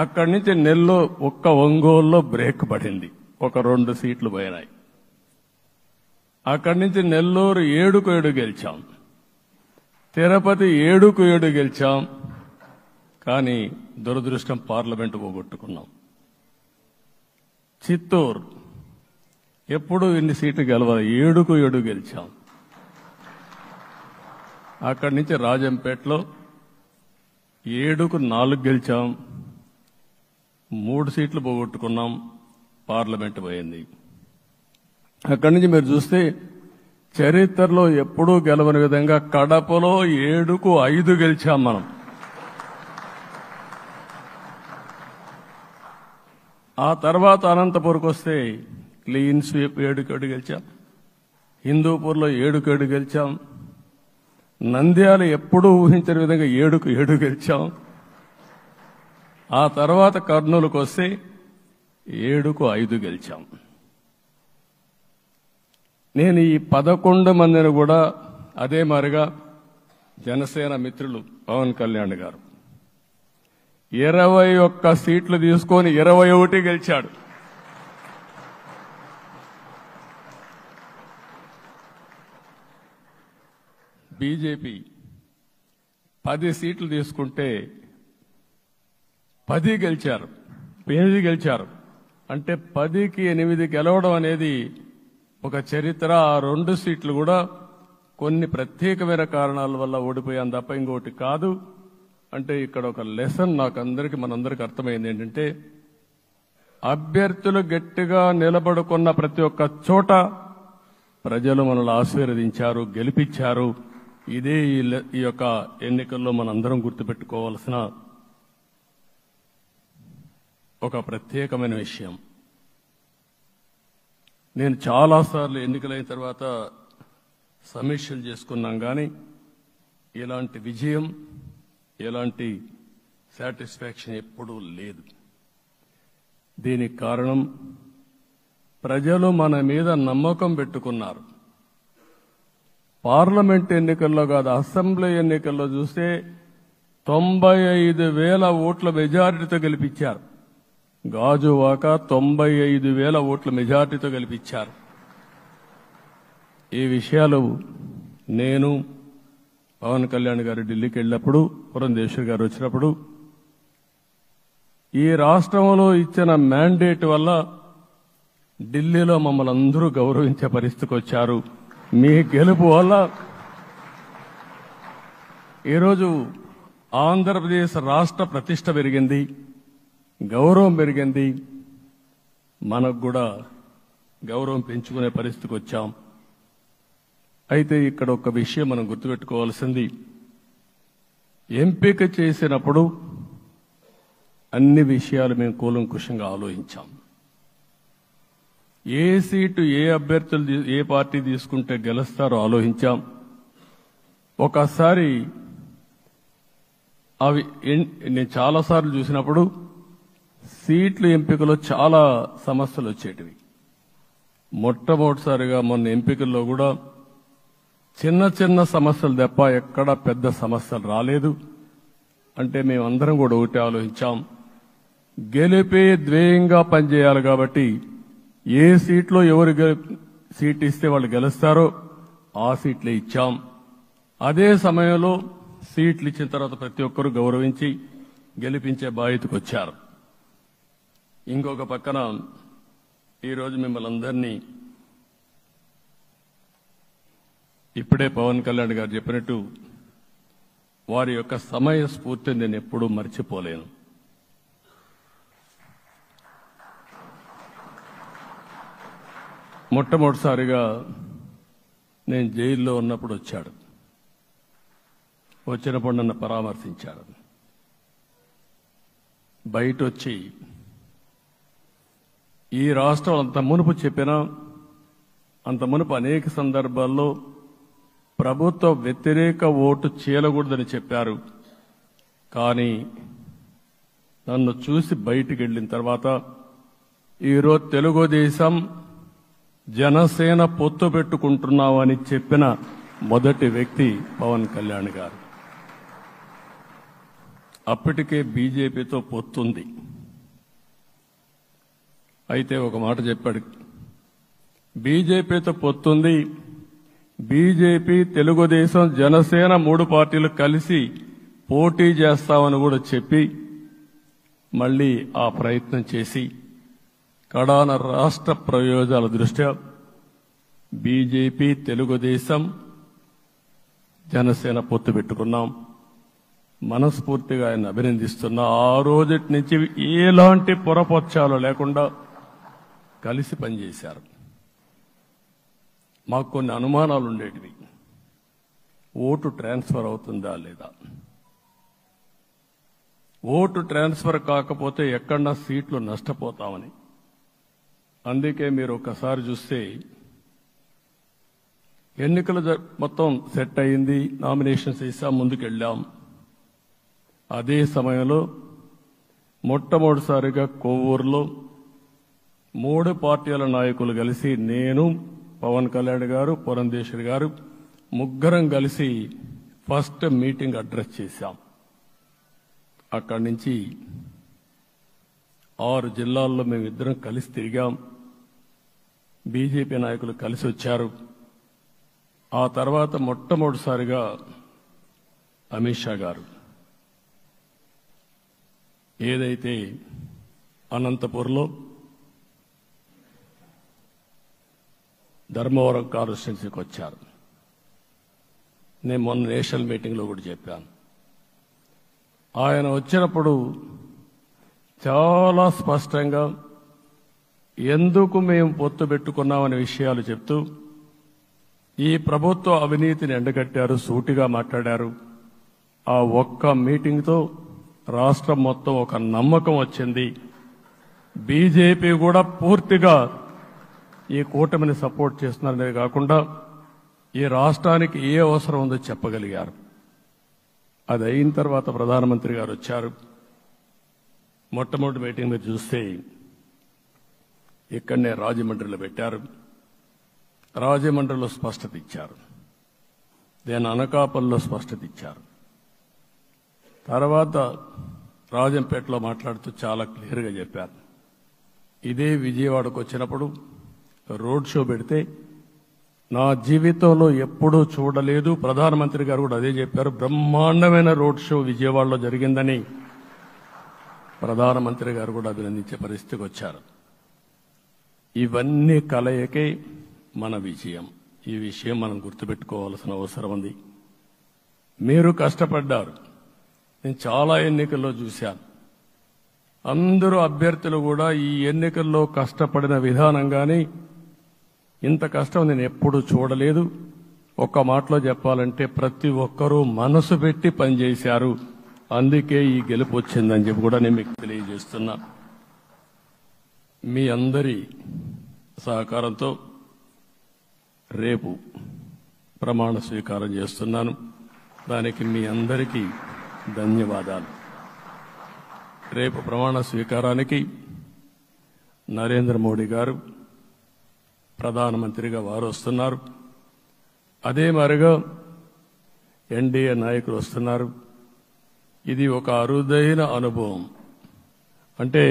అక్కడి నుంచి నెల్లూరు ఒక్క ఒంగోలులో బ్రేక్ పడింది, ఒక 2 సీట్లు పోయినాయి. అక్కడి నుంచి నెల్లూరు 7కు 7 గెలిచాం. తిరుపతి 7కు 7 గెలిచాం. కానీ దురదృష్టం పార్లమెంటు పోగొట్టుకున్నాం. చిత్తూరు ఎప్పుడు ఇన్ని సీట్లు గెలవాలి, 7కు 7 గెలిచాం. అక్కడి నుంచి రాజంపేటలో 7కు 4 గెలిచాం. 3 సీట్లు పోగొట్టుకున్నాం, పార్లమెంటు పోయింది. అక్కడి నుంచి మీరు చూస్తే చరిత్రలో ఎప్పుడూ గెలవని విధంగా కడపలో 7కు 5 గెలిచాం మనం. ఆ తర్వాత అనంతపురంకి వస్తే క్లీన్ స్వీప్ 7కు 7 గెలిచాం. హిందూపూర్లో 7కు 7 గెలిచాం. నంద్యాల ఎప్పుడూ ఊహించని విధంగా 7కు 7 గెలిచాం. ఆ తర్వాత కర్నూలుకు వస్తే 7కు 5 గెలిచాం. నేను ఈ 11 మందిని కూడా అదే మారిగా జనసేన మిత్రులు పవన్ కళ్యాణ్ గారు 21 సీట్లు తీసుకొని 21 గెలిచాడు. బీజేపీ 10 సీట్లు తీసుకుంటే 10 గెలిచారు, 8 గెలిచారు. అంటే 10కి 8 గెలవడం అనేది ఒక చరిత్ర. ఆ 2 సీట్లు కూడా కొన్ని ప్రత్యేకమైన కారణాల వల్ల ఓడిపోయాం తప్ప ఇంకోటి కాదు. అంటే ఇక్కడ ఒక లెసన్ మనందరికీ అర్థమైంది ఏంటంటే, అభ్యర్థులు గట్టిగా నిలబడుకున్న ప్రతి ఒక్క చోట ప్రజలు మనల్ని ఆశీర్వదించారు, గెలిపించారు. ఇదే ఈ యొక్క ఎన్నికల్లో మనందరం గుర్తుపెట్టుకోవాల్సిన ఒక ప్రత్యేకమైన విషయం. నేను చాలాసార్లు ఎన్నికలైన తర్వాత సమీక్షలు చేసుకున్నాం, కానీ ఇలాంటి విజయం, ఎలాంటి సాటిస్ఫాక్షన్ ఎప్పుడూ లేదు. దీనికి కారణం ప్రజలు మన మీద నమ్మకం పెట్టుకున్నారు. పార్లమెంట్ ఎన్నికల్లో కాదు, అసెంబ్లీ ఎన్నికల్లో చూస్తే 95,000 ఓట్ల మెజారిటీతో గెలిపించారు. గాజువాక 95,000 ఓట్ల మెజారిటీతో గెలిపించారు. ఈ విషయాలు నేను పవన్ కళ్యాణ్ గారు ఢిల్లీకి వెళ్ళినప్పుడు, పురంధేశ్వరి గారు వచ్చినప్పుడు, ఈ రాష్ట్రంలో ఇచ్చిన మ్యాండేట్ వల్ల ఢిల్లీలో మమ్మల్ని అందరూ గౌరవించే పరిస్థితికి వచ్చారు. మీ గెలుపు వల్ల ఈరోజు ఆంధ్రప్రదేశ్ రాష్ట్ర ప్రతిష్ట పెరిగింది, గౌరవం పెరిగింది. మనకు కూడా గౌరవం పెంచుకునే పరిస్థితికి వచ్చాం. అయితే ఇక్కడ ఒక విషయం మనం గుర్తుపెట్టుకోవాల్సింది, ఎంపిక చేసినప్పుడు అన్ని విషయాలు మేము కూలంకుషంగా ఆలోచించాం. ఏ సీటు ఏ అభ్యర్థులు ఏ పార్టీ తీసుకుంటే గెలుస్తారో ఆలోచించాం. ఒకసారి అవి నేను చాలాసార్లు చూసినప్పుడు సీట్ల ఎంపికలో చాలా సమస్యలు వచ్చేటివి. మొట్టమొదటిసారిగా మొన్న ఎంపికల్లో కూడా చిన్న చిన్న సమస్యలు తప్ప ఎక్కడ పెద్ద సమస్యలు రాలేదు. అంటే మేమందరం కూడా ఒకటి ఆలోచించాం, గెలిపే ధ్యేయంగా పనిచేయాలి. కాబట్టి ఏ సీట్లో ఎవరు సీట్ ఇస్తే వాళ్ళు గెలుస్తారో ఆ సీట్లే ఇచ్చాం. అదే సమయంలో సీట్లు ఇచ్చిన తర్వాత ప్రతి ఒక్కరూ గౌరవించి గెలిపించే బాధ్యతకు వచ్చారు. ఇంకొక పక్కన ఈరోజు మిమ్మల్ని అందరినీ ఇప్పుడే పవన్ కళ్యాణ్ గారు చెప్పినట్టు వారి యొక్క సమయ స్ఫూర్తిని నేను ఎప్పుడూ మర్చిపోలేను. మొట్టమొదటిసారిగా నేను జైల్లో ఉన్నప్పుడు వచ్చాడు. వచ్చినప్పుడు నన్ను పరామర్శించాడు. బయట వచ్చి ఈ రాష్ట్రం అంత మునుపు చెప్పినా అంత మునుపు అనేక సందర్భాల్లో ప్రభుత్వ వ్యతిరేక ఓటు చీలకూడదని చెప్పారు. కానీ నన్ను చూసి బయటికి వెళ్ళిన తర్వాత ఈరోజు తెలుగుదేశం జనసేన పొత్తు పెట్టుకుంటున్నామని చెప్పిన మొదటి వ్యక్తి పవన్ కళ్యాణ్ గారు. అప్పటికే బీజేపీతో పొత్తుంది. అయితే ఒక మాట చెప్పాడు, బీజేపీతో పొత్తుంది, బీజేపీ, తెలుగుదేశం, జనసేన 3 పార్టీలు కలిసి పోటీ చేస్తామని కూడా చెప్పి మళ్లీ ఆ ప్రయత్నం చేసి కడాన రాష్ట్ర ప్రయోజనాల దృష్ట్యా బీజేపీ, తెలుగుదేశం, జనసేన పొత్తు పెట్టుకున్నాం. మనస్ఫూర్తిగా ఆయన అభినందిస్తున్నా. ఆ రోజటి నుంచి ఎలాంటి పొరపక్షాలు లేకుండా కలిసి పనిచేశారు. మాకు కొన్ని అనుమానాలు ఉండేటివి. ఓటు ట్రాన్స్ఫర్ అవుతుందా లేదా, ఓటు ట్రాన్స్ఫర్ కాకపోతే ఎక్కడన్నా సీట్లు నష్టపోతామని. అందుకే మీరు ఒకసారి చూస్తే ఎన్నికలు మొత్తం సెట్ అయింది, నామినేషన్స్ వేసాం, ముందుకెళ్ళాం. అదే సమయంలో మొట్టమొదటిసారిగా కొవ్వూరులో 3 పార్టీల నాయకులు కలిసి, నేను, పవన్ కళ్యాణ్ గారు, పురంధేశ్వరి గారు, ముగ్గురం కలిసి ఫస్ట్ మీటింగ్ అడ్రస్ చేశాం. అక్కడి నుంచి 6 జిల్లాల్లో మేమిద్దరం కలిసి తిరిగాం. బీజేపీ నాయకులు కలిసి వచ్చారు. ఆ తర్వాత మొట్టమొదటిసారిగా అమిత్ షా గారు ఏదైతే అనంతపూర్లో ధర్మవరం కాన్స్టిట్యున్సీకి వచ్చారు. నేను మొన్న నేషనల్ మీటింగ్లో కూడా చెప్పాను. ఆయన వచ్చినప్పుడు చాలా స్పష్టంగా ఎందుకు మేము పొత్తు పెట్టుకున్నామనే విషయాలు చెప్తూ ఈ ప్రభుత్వ అవినీతిని ఎండగట్టారు, సూటిగా మాట్లాడారు. ఆ ఒక్క మీటింగ్తో రాష్ట్రం మొత్తం ఒక నమ్మకం వచ్చింది. బీజేపీ కూడా పూర్తిగా ఈ కూటమిని సపోర్ట్ చేస్తున్నారనే కాకుండా ఈ రాష్ట్రానికి ఏ అవసరం ఉందో చెప్పగలిగారు. అది అయిన తర్వాత ప్రధానమంత్రి గారు వచ్చారు. మొట్టమొదటి మీటింగ్ మీరు చూస్తే ఇక్కడనే రాజమండ్రిలో పెట్టారు. రాజమండ్రిలో స్పష్టత ఇచ్చారు, దేని అనకాపల్లిలో స్పష్టత ఇచ్చారు. తర్వాత రాజంపేటలో మాట్లాడుతూ చాలా క్లియర్గా చెప్పారు. ఇదే విజయవాడకు వచ్చినప్పుడు రోడ్ షో పెడితే నా జీవితంలో ఎప్పుడూ చూడలేదు, ప్రధానమంత్రి గారు కూడా అదే చెప్పారు, బ్రహ్మాండమైన రోడ్ షో విజయవాడలో జరిగిందని ప్రధానమంత్రి గారు కూడా అభినందించే పరిస్థితికి వచ్చారు. ఇవన్నీ కలయికే మన విజయం. ఈ విషయం మనం గుర్తుపెట్టుకోవాల్సిన అవసరం ఉంది. మీరు కష్టపడ్డారు. నేను చాలా ఎన్నికల్లో చూశాను. అందరూ అభ్యర్థులు కూడా ఈ ఎన్నికల్లో కష్టపడిన విధానం కానీ ఇంత కష్టం నేను ఎప్పుడూ చూడలేదు. ఒక్క మాటలో చెప్పాలంటే ప్రతి ఒక్కరూ మనసు పెట్టి పనిచేశారు. అందుకే ఈ గెలుపు వచ్చిందని చెప్పి కూడా నేను మీకు తెలియజేస్తున్నా. మీ అందరి సహకారంతో రేపు ప్రమాణ స్వీకారం చేస్తున్నాను. దానికి మీ అందరికీ ధన్యవాదాలు. రేపు ప్రమాణ స్వీకారానికి నరేంద్ర మోడీ గారు ప్రధానమంత్రిగా వారు వస్తున్నారు. అదే మరిగా ఎన్డీఏ నాయకులు వస్తున్నారు. ఇది ఒక అరుదైన అనుభవం. అంటే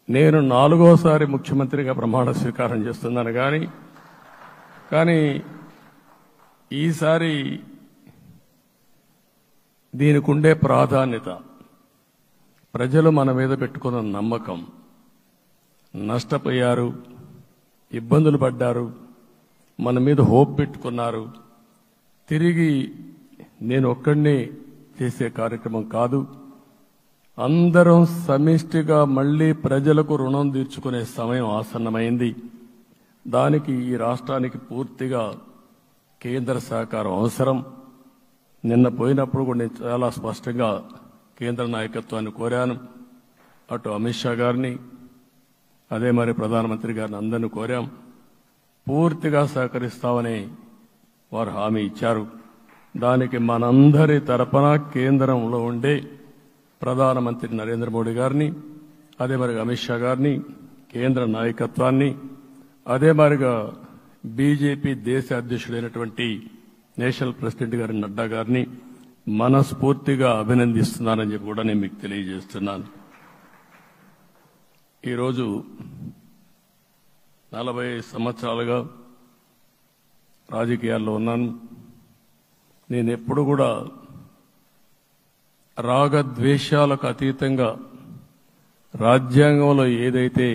నేను 4వసారి ముఖ్యమంత్రిగా ప్రమాణ స్వీకారం చేస్తున్నాను కానీ ఈసారి దీనికి ఉండే ప్రాధాన్యత, ప్రజలు మన మీద పెట్టుకున్న నమ్మకం, నష్టపోయారు, ఇబ్బందులు పడ్డారు, మన మీద హోప్ పెట్టుకున్నారు. తిరిగి నేను ఒక్కడినే చేసే కార్యక్రమం కాదు. అందరం సమిష్టిగా మళ్లీ ప్రజలకు రుణం తీర్చుకునే సమయం ఆసన్నమైంది. దానికి ఈ రాష్ట్రానికి పూర్తిగా కేంద్ర సహకారం అవసరం. నిన్న పోయినప్పుడు కూడా నేను చాలా స్పష్టంగా కేంద్ర నాయకత్వాన్ని కోరాను. అటు అమిత్ షా గారిని, అదే మరి ప్రధానమంత్రి గారిని అందరినీ కోరాం. పూర్తిగా సహకరిస్తామని వారు హామీ ఇచ్చారు. దానికి మనందరి తరపున కేంద్రంలో ఉండే ప్రధానమంత్రి నరేంద్ర మోడీ గారిని, అదే మరిగా అమిత్ షా గారిని, కేంద్ర నాయకత్వాన్ని, అదే మరిగా బీజేపీ దేశ అధ్యక్షుడైనటువంటి నేషనల్ ప్రెసిడెంట్ గారి నడ్డా గారిని మనస్ఫూర్తిగా అభినందిస్తున్నానని చెప్పి కూడా నేను మీకు తెలియజేస్తున్నాను. ఈరోజు 40 సంవత్సరాలుగా రాజకీయాల్లో ఉన్నాను. నేను ఎప్పుడు కూడా రాగద్వేషాలకు అతీతంగా రాజ్యాంగంలో ఏదైతే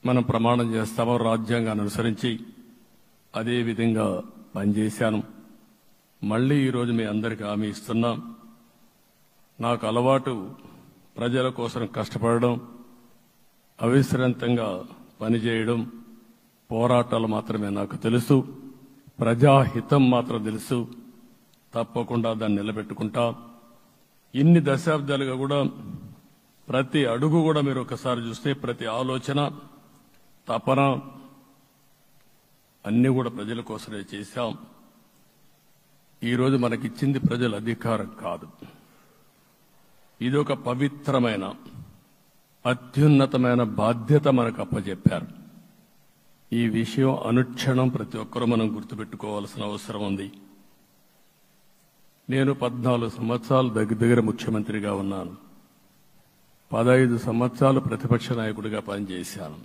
మనం ప్రమాణం చేస్తామో రాజ్యాంగాన్ని అనుసరించి అదే విధంగా పనిచేశాను. మళ్లీ ఈరోజు మీ అందరికీ హామీ ఇస్తున్నాం. నాకు అలవాటు ప్రజల కోసం కష్టపడడం, అవిశ్రాంతంగా పనిచేయడం, పోరాటాలు మాత్రమే నాకు తెలుసు. ప్రజాహితం మాత్రం తెలుసు. తప్పకుండా దాన్ని నిలబెట్టుకుంటా. ఇన్ని దశాబ్దాలుగా కూడా ప్రతి అడుగు కూడా మీరు ఒకసారి చూస్తే ప్రతి ఆలోచన, తపన అన్ని కూడా ప్రజల కోసమే చేశాం. ఈరోజు మనకిచ్చింది ప్రజల అధికారం కాదు. ఇది ఒక పవిత్రమైన అత్యున్నతమైన బాధ్యత మనకు అప్పచెప్పారు. ఈ విషయం అనుక్షణం ప్రతి ఒక్కరూ మనం గుర్తుపెట్టుకోవాల్సిన అవసరం ఉంది. నేను 14 సంవత్సరాలు దగ్గర ముఖ్యమంత్రిగా ఉన్నాను. 15 సంవత్సరాలు ప్రతిపక్ష నాయకుడిగా పనిచేశాను.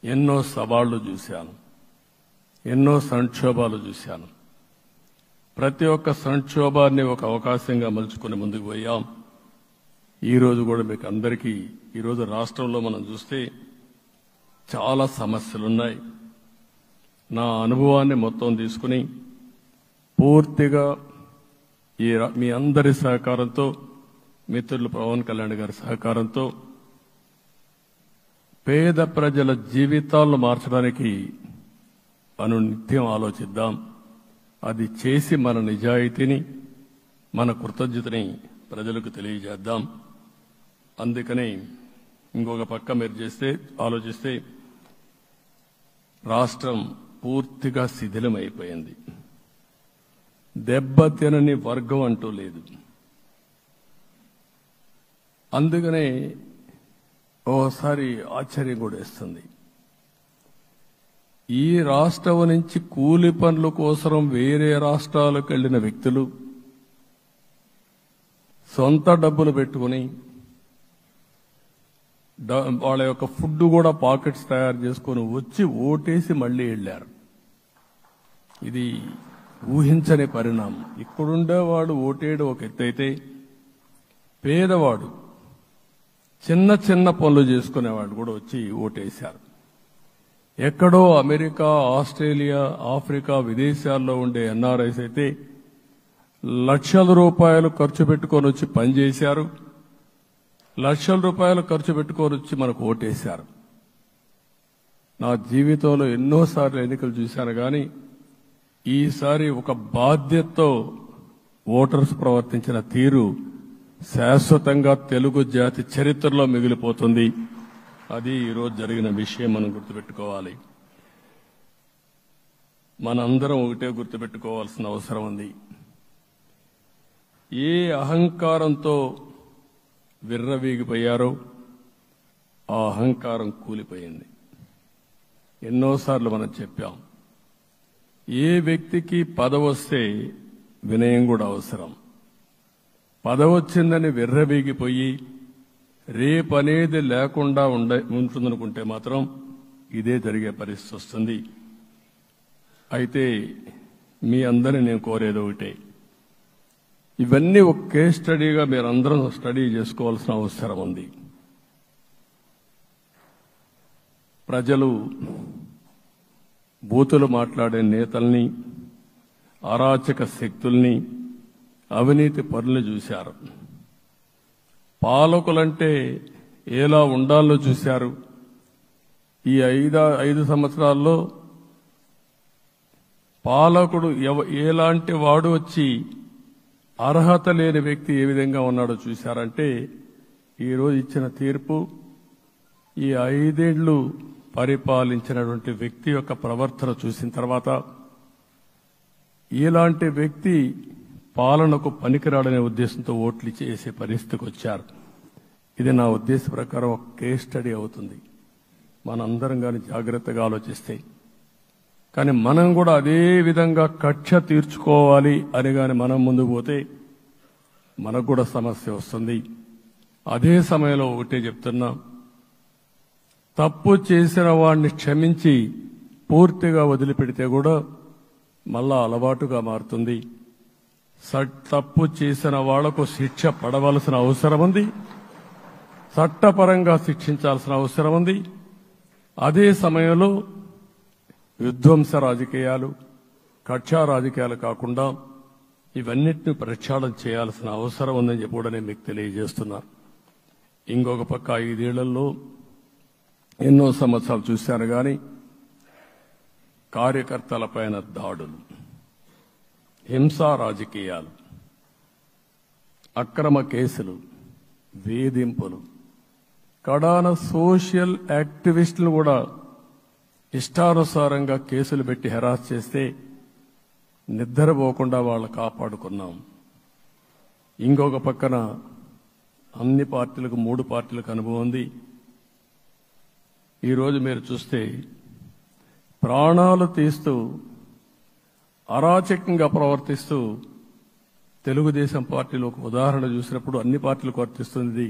ఎన్నో సవాళ్లు చూశాను, ఎన్నో సంక్షోభాలు చూశాను. ప్రతి ఒక్క సంక్షోభాన్ని ఒక అవకాశంగా మలుచుకుని ముందుకు పోయాం. ఈరోజు కూడా మీకు అందరికీ ఈరోజు రాష్ట్రంలో మనం చూస్తే చాలా సమస్యలున్నాయి. నా అనుభవాన్ని మొత్తం తీసుకుని పూర్తిగా మీ అందరి సహకారంతో, మిత్రులు పవన్ కళ్యాణ్ గారి సహకారంతో పేద ప్రజల జీవితాలను మార్చడానికి అనునిత్యం ఆలోచిద్దాం. అది చేసి మన నిజాయితీని, మన కృతజ్ఞతని ప్రజలకు తెలియజేద్దాం. అందుకని ఇంకొక పక్క మీరు ఆలోచిస్తే రాష్ట్రం పూర్తిగా శిథిలమైపోయింది. దెబ్బతినని వర్గం అంటూ లేదు. అందుకనే ఓసారి ఆశ్చర్యం కూడా వేస్తుంది. ఈ రాష్ట్రం నుంచి కూలి పనుల కోసం వేరే రాష్ట్రాలకు వెళ్లిన వ్యక్తులు సొంత డబ్బులు పెట్టుకుని వాళ్ళ యొక్క ఫుడ్ కూడా పాకెట్స్ తయారు చేసుకుని వచ్చి ఓటేసి మళ్లీ వెళ్లారు. ఇది ఊహించని పరిణామం. ఇక్కడుండేవాడు ఓటేయడం ఒక ఎత్తైతే, పేదవాడు చిన్న చిన్న పనులు చేసుకునేవాడు కూడా వచ్చి ఓటేశారు. ఎక్కడో అమెరికా, ఆస్ట్రేలియా, ఆఫ్రికా, విదేశాల్లో ఉండే ఎన్ఆర్ఐస్ అయితే లక్షల రూపాయలు ఖర్చు పెట్టుకొని వచ్చి పనిచేశారు. లక్షల రూపాయలు ఖర్చు పెట్టుకొని వచ్చి మనకు ఓటేశారు. నా జీవితంలో ఎన్నోసార్లు ఎన్నికలు చూశాను, కానీ ఈసారి ఒక బాధ్యతతో ఓటర్స్ ప్రవర్తించిన తీరు శాశ్వతంగా తెలుగు జాతి చరిత్రలో మిగిలిపోతుంది. అది ఈరోజు జరిగిన విషయం మనం గుర్తుపెట్టుకోవాలి. మనందరం ఒకటే గుర్తుపెట్టుకోవాల్సిన అవసరం ఉంది. ఏ అహంకారంతో విర్రవీగిపోయారో ఆ అహంకారం కూలిపోయింది. ఎన్నోసార్లు మనం చెప్పాం, ఏ వ్యక్తికి పదవొస్తే వినయం కూడా అవసరం. పదవొచ్చిందని విర్రవీగిపోయి రేపనేది లేకుండా ఉంటుందనుకుంటే మాత్రం ఇదే జరిగే పరిస్థితి వస్తుంది. అయితే మీ అందరినీ నేను కోరేది ఒకటే, ఇవన్నీ ఒక కేస్ స్టడీగా మీరందరం స్టడీ చేసుకోవాల్సిన అవసరం ఉంది. ప్రజలు బూతులు మాట్లాడే నేతల్ని, అరాచక శక్తుల్ని, అవినీతి పరుల్ని చూశారు. పాలకులంటే ఎలా ఉండాలో చూశారు. ఈ 5 సంవత్సరాల్లో పాలకుడు ఎలాంటి వాడు వచ్చి అర్హత లేని వ్యక్తి ఏ విధంగా ఉన్నాడో చూశారంటే ఈరోజు ఇచ్చిన తీర్పు, ఈ 5 ఏళ్లు పరిపాలించినటువంటి వ్యక్తి యొక్క ప్రవర్తన చూసిన తర్వాత ఇలాంటి వ్యక్తి పాలనకు పనికిరాడనే ఉద్దేశంతో ఓట్లు చేసే పరిస్థితికి వచ్చారు. ఇది నా ఉద్దేశ ప్రకారం ఒక కేస్ స్టడీ అవుతుంది మనందరం కానీ జాగ్రత్తగా ఆలోచిస్తే. కానీ మనం కూడా అదే విధంగా కక్ష తీర్చుకోవాలి అని కానీ మనం ముందుకు పోతే మనకు కూడా సమస్య వస్తుంది. అదే సమయంలో ఒకటే చెప్తున్నా, తప్పు చేసిన వాడిని క్షమించి పూర్తిగా వదిలిపెడితే కూడా మళ్ళా అలవాటుగా మారుతుంది. తప్పు చేసిన వాళ్లకు శిక్ష పడవలసిన అవసరం ఉంది, చట్టపరంగా శిక్షించాల్సిన అవసరం ఉంది. అదే సమయంలో విధ్వంస రాజకీయాలు, కక్షా రాజకీయాలు కాకుండా ఇవన్నిటిని ప్రక్షాళన చేయాల్సిన అవసరం ఉందని చెప్పి కూడా నేను మీకు తెలియజేస్తున్నా. ఇంకొక పక్క 5 ఏళ్లలో ఎన్నో సంవత్సరాలు చూశాను కానీ కార్యకర్తలపైన దాడులు, హింసా రాజకీయాలు, అక్రమ కేసులు, వేధింపులు, కడాన సోషల్ యాక్టివిస్టులు కూడా ఇష్టానుసారంగా కేసులు పెట్టి హెరాస్ చేస్తే నిద్రపోకుండా వాళ్ళు కాపాడుకున్నాం. ఇంకొక పక్కన అన్ని పార్టీలకు 3 పార్టీలకు అనుభవం ఉంది. ఈరోజు మీరు చూస్తే ప్రాణాలు తీస్తూ అరాచకంగా ప్రవర్తిస్తూ తెలుగుదేశం పార్టీలో ఒక ఉదాహరణ చూసినప్పుడు అన్ని పార్టీలకు వర్తిస్తుంది.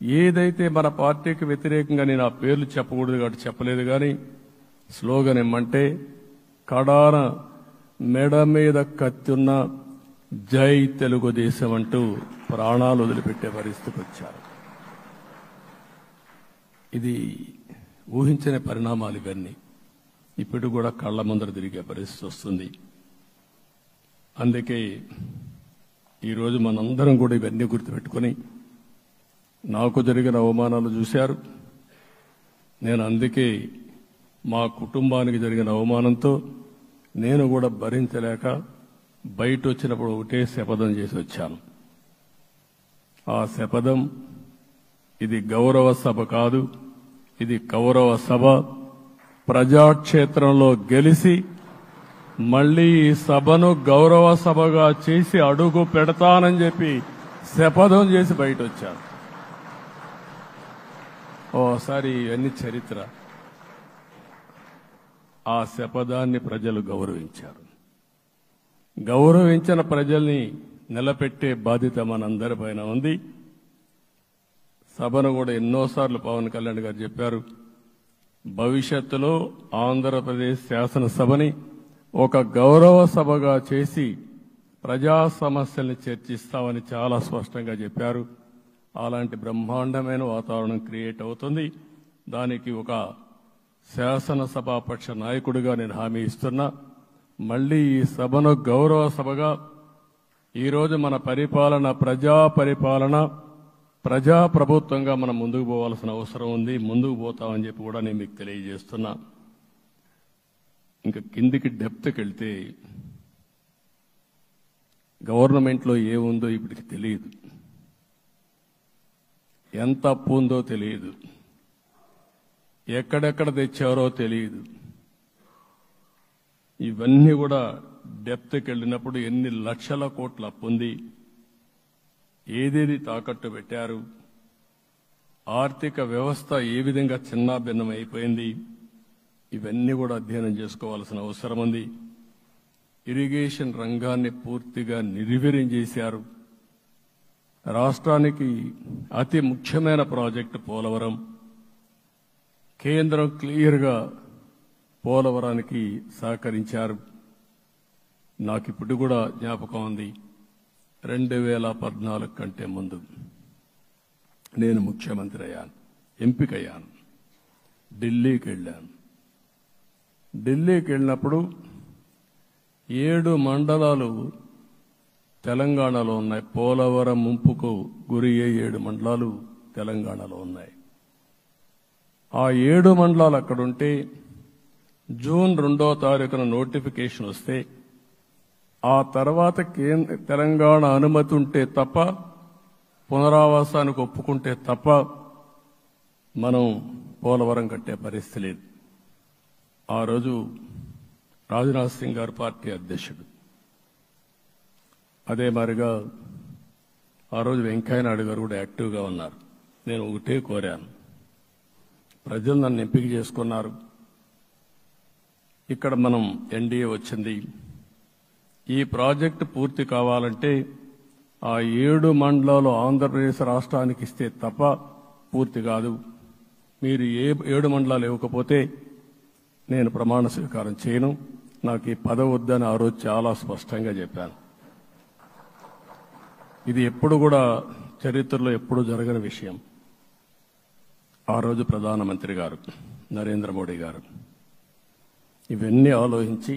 ఏదైతే మన పార్టీకి వ్యతిరేకంగా నేను ఆ పేర్లు చెప్పకూడదు కాబట్టి చెప్పలేదు, కానీ స్లోగన్ ఏమంటే కడాన మెడ మీద కత్తున్న జై తెలుగుదేశం అంటూ ప్రాణాలు వదిలిపెట్టే పరిస్థితికి వచ్చారు. ఇది ఊహించని పరిణామాలు ఇవన్నీ. ఇప్పుడు కూడా కళ్ల ముందర తిరిగే పరిస్థితి వస్తుంది. అందుకే ఈరోజు మనందరం కూడా ఇవన్నీ గుర్తుపెట్టుకుని, నాకు జరిగిన అవమానాలు చూశారు. నేను అందుకే మా కుటుంబానికి జరిగిన అవమానంతో నేను కూడా భరించలేక బయట వచ్చినప్పుడు ఒకటే శపథం చేసి వచ్చాను. ఆ శపథం, ఇది గౌరవ సభ కాదు, ఇది కౌరవ సభ. ప్రజాక్షేత్రంలో గెలిచి మళ్లీ ఈ సభను గౌరవ సభగా చేసి అడుగు పెడతానని చెప్పి శపథం చేసి బయట వచ్చాను. ఓసారి ఇవన్నీ చరిత్ర. ఆ శపథాన్ని ప్రజలు గౌరవించారు. గౌరవించిన ప్రజల్ని నిలబెట్టే బాధ్యత మనందరిపైన ఉంది. సభను కూడా ఎన్నోసార్లు పవన్ కళ్యాణ్ గారు చెప్పారు, భవిష్యత్తులో ఆంధ్రప్రదేశ్ శాసనసభని ఒక గౌరవ సభగా చేసి ప్రజా సమస్యల్ని చర్చిస్తామని చాలా స్పష్టంగా చెప్పారు. అలాంటి బ్రహ్మాండమైన వాతావరణం క్రియేట్ అవుతుంది. దానికి ఒక శాసనసభాపక్ష నాయకుడిగా నేను హామీ ఇస్తున్నా. మళ్లీ ఈ సభను గౌరవ సభగా, ఈరోజు మన పరిపాలన ప్రజా పరిపాలన, ప్రజా ప్రభుత్వంగా మనం ముందుకు పోవాల్సిన అవసరం ఉంది. ముందుకు పోతామని చెప్పి కూడా నేను మీకు తెలియజేస్తున్నా. ఇంకా కిందికి డెప్త్కి వెళ్తే గవర్నమెంట్లో ఏముందో ఇప్పటికి తెలియదు, ఎంత అప్పు ఉందో తెలియదు, ఎక్కడెక్కడ తెచ్చారో తెలియదు. ఇవన్నీ కూడా డెప్త్కి వెళ్ళినప్పుడు ఎన్ని లక్షల కోట్ల అప్పు ఉంది, ఏదేది తాకట్టు పెట్టారు, ఆర్థిక వ్యవస్థ ఏ విధంగా చిన్నాభిన్నం అయిపోయింది, ఇవన్నీ కూడా అధ్యయనం చేసుకోవాల్సిన అవసరం ఉంది. ఇరిగేషన్ రంగాన్ని పూర్తిగా నిర్వీర్యం చేశారు. రాష్ట్రానికి అతి ముఖ్యమైన ప్రాజెక్టు పోలవరం. కేంద్రం క్లియర్గా పోలవరానికి సహకరించారు. నాకు ఇప్పుడు కూడా జ్ఞాపకం ఉంది, 2014 కంటే ముందు నేను ముఖ్యమంత్రి అయ్యాను, ఎంపికయ్యాను, ఢిల్లీకి వెళ్ళాను. ఢిల్లీకి వెళ్ళినప్పుడు 7 మండలాలు తెలంగాణలో ఉన్నాయి. పోలవరం ముంపుకు గురి అయ్యే 7 మండలాలు తెలంగాణలో ఉన్నాయి. ఆ 7 మండలాలు అక్కడుంటే జూన్ 2వ తారీఖున నోటిఫికేషన్ వస్తే ఆ తర్వాత తెలంగాణ అనుమతి ఉంటే తప్ప, పునరావాసానికి ఒప్పుకుంటే తప్ప మనం పోలవరం కట్టే పరిస్థితి లేదు. ఆ రోజు రాజ్నాథ్ సింగ్ గారు పార్టీ అధ్యక్షుడు. అదే మాదిరిగా ఆ రోజు వెంకయ్య నాయుడు గారు కూడా యాక్టివ్గా ఉన్నారు. నేను ఒకటే కోరాను, ప్రజలు నన్ను ఎంపిక చేసుకున్నారు, ఇక్కడ మనం ఎన్డీఏ వచ్చింది, ఈ ప్రాజెక్టు పూర్తి కావాలంటే ఆ 7 మండలాలు ఆంధ్రప్రదేశ్ రాష్ట్రానికి ఇస్తే తప్ప పూర్తి కాదు. మీరు 7 మండలాలు ఇవ్వకపోతే నేను ప్రమాణ స్వీకారం చేయను, నాకు ఈ పదవి వద్దని ఆ రోజు చాలా స్పష్టంగా చెప్పాను. ఇది ఎప్పుడు కూడా చరిత్రలో ఎప్పుడూ జరగని విషయం. ఆ రోజు ప్రధానమంత్రి గారు నరేంద్ర మోడీ గారు ఇవన్నీ ఆలోచించి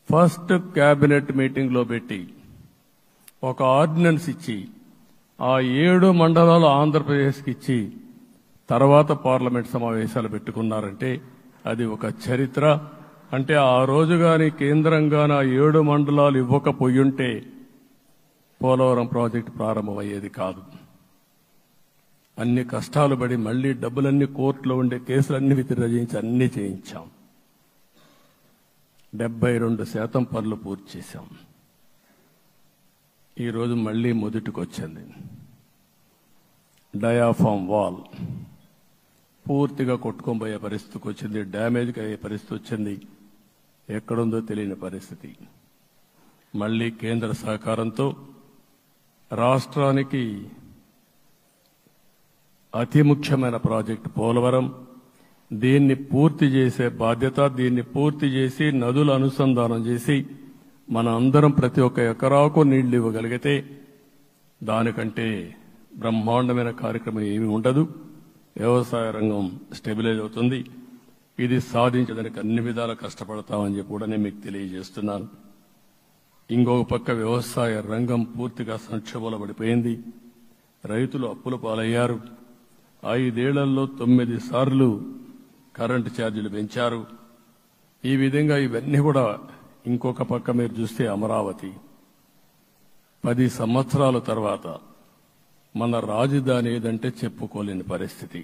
ఫస్ట్ కేబినెట్ మీటింగ్లో పెట్టి ఒక ఆర్డినెన్స్ ఇచ్చి ఆ 7 మండలాలు ఆంధ్రప్రదేశ్కి ఇచ్చి తర్వాత పార్లమెంట్ సమావేశాలు పెట్టుకున్నారంటే అది ఒక చరిత్ర. అంటే ఆ రోజు గాని కేంద్రంగాన 7 మండలాలు ఇవ్వకపోయుంటే పోలవరం ప్రాజెక్టు ప్రారంభమయ్యేది కాదు. అన్ని కష్టాలు పడి మళ్లీ డబ్బులన్నీ కోర్టులో ఉండే కేసులన్నీ విత్డ్రా చేయించి అన్ని చేయించాం. 72% పనులు పూర్తి చేశాం. ఈరోజు మళ్లీ మొదటికి వచ్చింది. డయాఫామ్ వాల్ పూర్తిగా కొట్టుకోబోయే పరిస్థితికి వచ్చింది, డ్యామేజ్కి అయ్యే పరిస్థితి వచ్చింది, ఎక్కడుందో తెలియని పరిస్థితి. మళ్లీ కేంద్ర సహకారంతో రాష్ట్రానికి అతి ముఖ్యమైన ప్రాజెక్టు పోలవరం, దీన్ని పూర్తి చేసే బాధ్యత, దీన్ని పూర్తి చేసి నదులు అనుసంధానం చేసి మన అందరం ప్రతి ఒక్క ఎకరాకు నీళ్లు ఇవ్వగలిగితే దానికంటే బ్రహ్మాండమైన కార్యక్రమం ఏమీ ఉండదు. వ్యవసాయ రంగం స్టెబిలైజ్ అవుతుంది. ఇది సాధించడానికి అన్ని విధాలా కష్టపడతామని చెప్పి కూడా నేను మీకు తెలియజేస్తున్నాను. ఇంకొక పక్క వ్యవసాయ రంగం పూర్తిగా సంక్షోభంలో పడిపోయింది. రైతులు అప్పుల పాలయ్యారు. 5 ఏళ్లలో 9 సార్లు కరెంటు ఛార్జీలు పెంచారు. ఈ విధంగా ఇవన్నీ కూడా ఇంకొక పక్క మీరు చూస్తే అమరావతి 10 సంవత్సరాల తర్వాత మన రాజధాని ఏదంటే చెప్పుకోలేని పరిస్థితి.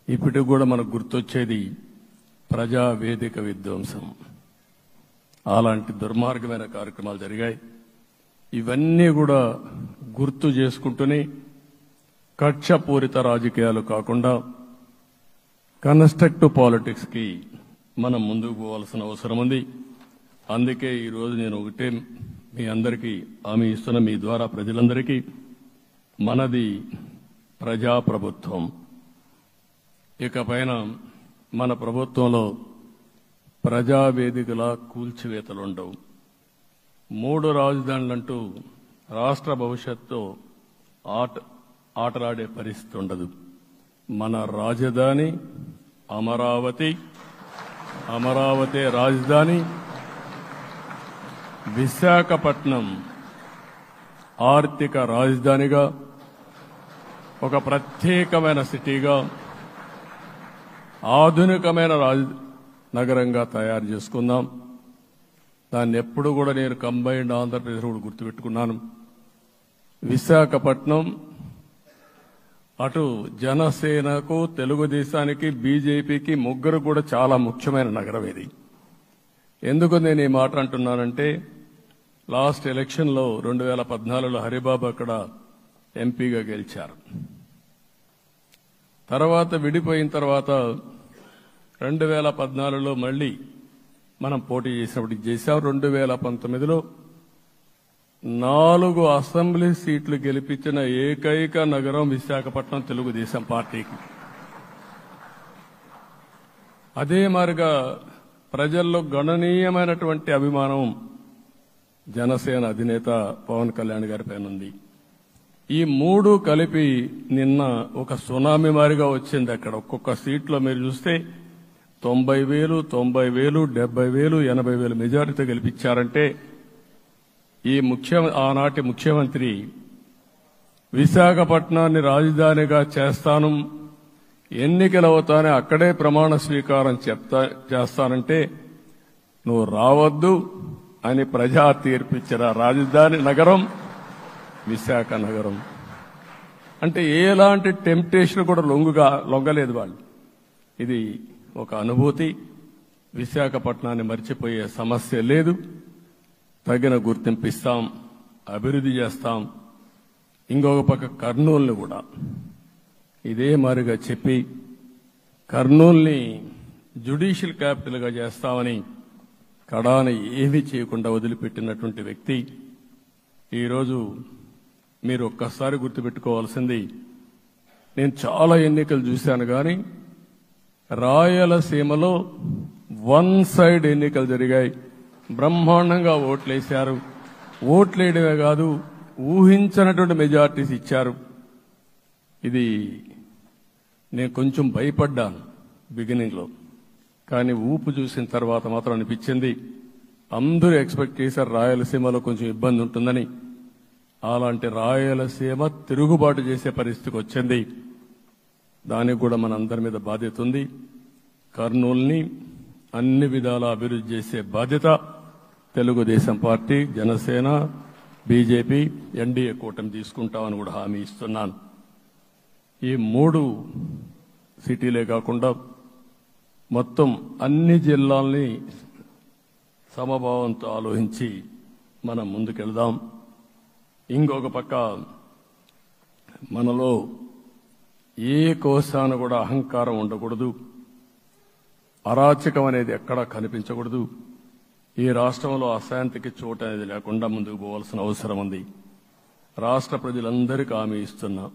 ఇప్పటికి కూడా మనకు గుర్తొచ్చేది ప్రజావేదిక విధ్వంసం. అలాంటి దుర్మార్గమైన కార్యక్రమాలు జరిగాయి. ఇవన్నీ కూడా గుర్తు చేసుకుంటూనే కక్షపూరిత రాజకీయాలు కాకుండా కన్స్ట్రక్టివ్ పాలిటిక్స్ కి మనం ముందుకు పోవాల్సిన అవసరం ఉంది. అందుకే ఈరోజు నేను ఒకటే మీ అందరికీ హామీ ఇస్తున్న, మీ ద్వారా ప్రజలందరికీ, మనది ప్రజాప్రభుత్వం. ఇకపైన మన ప్రభుత్వంలో ప్రజావేదికల కూల్చివేతలుండవు. 3 రాజధానులంటూ రాష్ట్ర భవిష్యత్తు ఆటలాడే పరిస్థితి ఉండదు. మన రాజధాని అమరావతి, అమరావతి రాజధాని. విశాఖపట్నం ఆర్థిక రాజధానిగా, ఒక ప్రత్యేకమైన సిటీగా, ఆధునికమైన నగరంగా తయారు చేసుకుందాం. దాన్ని ఎప్పుడు కూడా నేను కంబైన్డ్ ఆంధ్రప్రదేశ్ కూడా గుర్తుపెట్టుకున్నాను. విశాఖపట్నం అటు జనసేనకు, తెలుగుదేశానికి, బీజేపీకి ముగ్గురు కూడా చాలా ముఖ్యమైన నగరం ఇది. ఎందుకు నేను ఈ మాట అంటున్నానంటే, లాస్ట్ ఎలక్షన్లో 2014లో హరిబాబు అక్కడ ఎంపీగా గెలిచారు. తర్వాత విడిపోయిన తర్వాత 2014లో మళ్లీ మనం పోటీ చేసినప్పుడు చేశాం. 2019లో 4 అసెంబ్లీ సీట్లు గెలిపించిన ఏకైక నగరం విశాఖపట్నం తెలుగుదేశం పార్టీకి. అదే మాదిరిగా ప్రజల్లో గణనీయమైనటువంటి అభిమానం జనసేన అధినేత పవన్ కళ్యాణ్ గారి పైన ఉంది. ఈ 3 కలిపి నిన్న ఒక సునామీ మారిగా వచ్చింది. అక్కడ ఒక్కొక్క సీట్లో మీరు చూస్తే 90,000, 90,000, 70,000, 80,000 మెజారిటీ గెలిపించారంటే ఆనాటి ముఖ్యమంత్రి విశాఖపట్నాన్ని రాజధానిగా చేస్తాను, ఎన్నికలవుతానే అక్కడే ప్రమాణ స్వీకారం చేస్తానంటే నువ్వు రావద్దు అని ప్రజా తీర్పిచ్చిన రాజధాని నగరం విశాఖ నగరం. అంటే ఎలాంటి టెంప్టేషన్ కూడా లొంగలేదు వాళ్ళు. ఇది ఒక అనుభూతి. విశాఖపట్నాన్ని మర్చిపోయే సమస్య లేదు. తగిన గుర్తింపు ఇస్తాం, అభివృద్ధి చేస్తాం. ఇంకొక పక్క కర్నూలుని కూడా ఇదే మాదిరిగా చెప్పి కర్నూలుని జ్యుడిషియల్ క్యాపిటల్గా చేస్తామని కడాన ఏమీ చేయకుండా వదిలిపెట్టినటువంటి వ్యక్తి. ఈరోజు మీరు ఒక్కసారి గుర్తుపెట్టుకోవాల్సింది, నేను చాలా ఎన్నికలు చూశాను కానీ రాయలసీమలో వన్ సైడ్ ఎన్నికలు జరిగాయి. బ్రహ్మాండంగా ఓట్లేశారు. ఓట్లేయడమే కాదు, ఊహించినటువంటి మెజార్టీస్ ఇచ్చారు. ఇది నేను కొంచెం భయపడ్డాను బిగినింగ్లో, కానీ ఊపు చూసిన తర్వాత మాత్రం అనిపించింది అందరూ ఎక్స్పెక్ట్ చేశారు రాయలసీమలో కొంచెం ఇబ్బంది ఉంటుందని. అలాంటి రాయలసీమ తిరుగుబాటు చేసే పరిస్థితికి వచ్చింది. దానికి కూడా మన అందరి మీద బాధ్యత ఉంది. కర్నూలుని అన్ని విధాలా అభివృద్ధి చేసే బాధ్యత Telugu Desam party, Janasena, BJP, NDA కూటమి తీసుకుంటామని కూడా హామీ ఇస్తున్నాను. ఈ 3 సిటీలే కాకుండా మొత్తం అన్ని జిల్లాల్ని సమభావంతో ఆలోచించి మనం ముందుకెళ్దాం. ఇంకొక పక్క మనలో ఏ కోశాన కూడా అహంకారం ఉండకూడదు, అరాచకం అనేది ఎక్కడా కనిపించకూడదు. ఈ రాష్ట్రంలో అశాంతికి చోటు అనేది లేకుండా ముందుకు పోవాల్సిన అవసరం ఉంది. రాష్ట్ర ప్రజలందరికీ హామీ ఇస్తున్నా,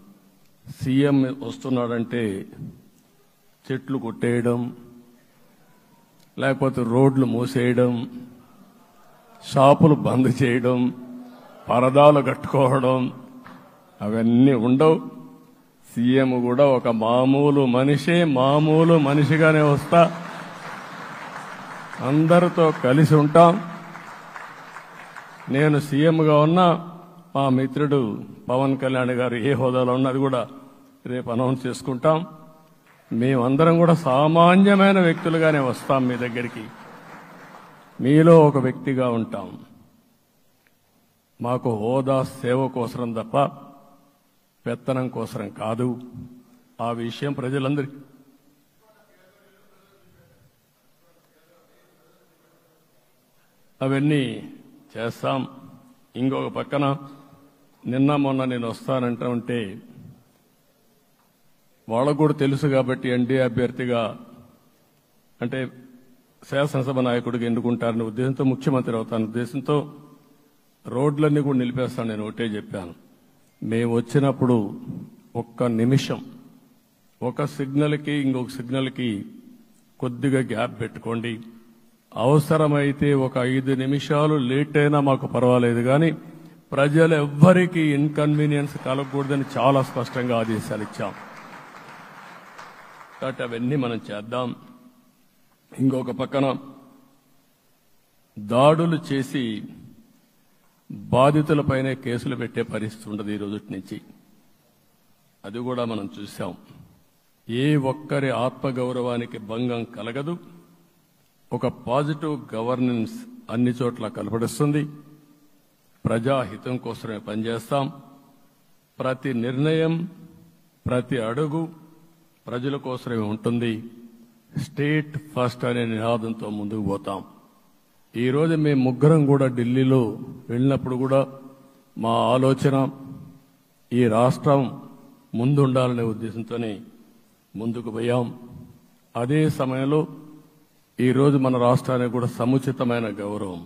సీఎం వస్తున్నాడంటే చెట్లు కొట్టేయడం, లేకపోతే రోడ్లు మూసేయడం, షాపులు బంద్ చేయడం, పరదాలు కట్టుకోవడం అవన్నీ ఉండవు. సీఎం కూడా ఒక మామూలు మనిషిగానే వస్తా, అందరితో కలిసి ఉంటాం. నేను సీఎంగా ఉన్నా మా మిత్రుడు పవన్ కళ్యాణ్ గారు ఏ హోదాలో ఉన్నది కూడా రేపు అనౌన్స్ చేసుకుంటాం. మేమందరం కూడా సామాన్యమైన వ్యక్తులుగానే వస్తాం మీ దగ్గరికి, మీలో ఒక వ్యక్తిగా ఉంటాం. మాకు హోదా సేవ కోసరం తప్ప పెత్తనం కోసరం కాదు. ఆ విషయం ప్రజలందరికీ అవన్నీ చేస్తాం. ఇంకొక పక్కన నిన్న మొన్న నేను వస్తానంటా ఉంటే వాళ్ళకు కూడా తెలుసు కాబట్టి ఎన్డీఏ అభ్యర్థిగా అంటే శాసనసభ నాయకుడిగా ఎన్నుకుంటారనే ఉద్దేశంతో, ముఖ్యమంత్రి అవుతాను ఉద్దేశంతో రోడ్లన్నీ కూడా నిలిపేస్తాను. నేను ఒకటే చెప్పాను, మేము వచ్చినప్పుడు ఒక్క నిమిషం ఒక సిగ్నల్కి ఇంకొక సిగ్నల్కి కొద్దిగా గ్యాప్ పెట్టుకోండి. అవసరమైతే ఒక 5 నిమిషాలు లేట్ అయినా మాకు పర్వాలేదు, కానీ ప్రజలు ఎవ్వరికీ ఇన్కన్వీనియన్స్ కలగకూడదని చాలా స్పష్టంగా ఆదేశాలు ఇచ్చాం. కాబట్టి అవన్నీ మనం చేద్దాం. ఇంకొక పక్కన దాడులు చేసి బాధితులపైనే కేసులు పెట్టే పరిస్థితి ఉండదు ఈ రోజు నుంచి. అది కూడా మనం చూశాం. ఏ ఒక్కరి ఆత్మగౌరవానికి భంగం కలగదు. ఒక పాజిటివ్ గవర్నెన్స్ అన్ని చోట్ల కనపడుస్తుంది. ప్రజాహితం కోసమే పనిచేస్తాం. ప్రతి నిర్ణయం, ప్రతి అడుగు ప్రజల కోసమే ఉంటుంది. స్టేట్ ఫస్ట్ అనే నినాదంతో ముందుకు పోతాం. ఈరోజు మేము ముగ్గురం కూడా ఢిల్లీలో వెళ్ళినప్పుడు కూడా మా ఆలోచన ఈ రాష్ట్రం ముందుండాలనే ఉద్దేశంతోనే ముందుకు పోయాం. అదే సమయంలో ఈరోజు మన రాష్ట్రానికి కూడా సముచితమైన గౌరవం.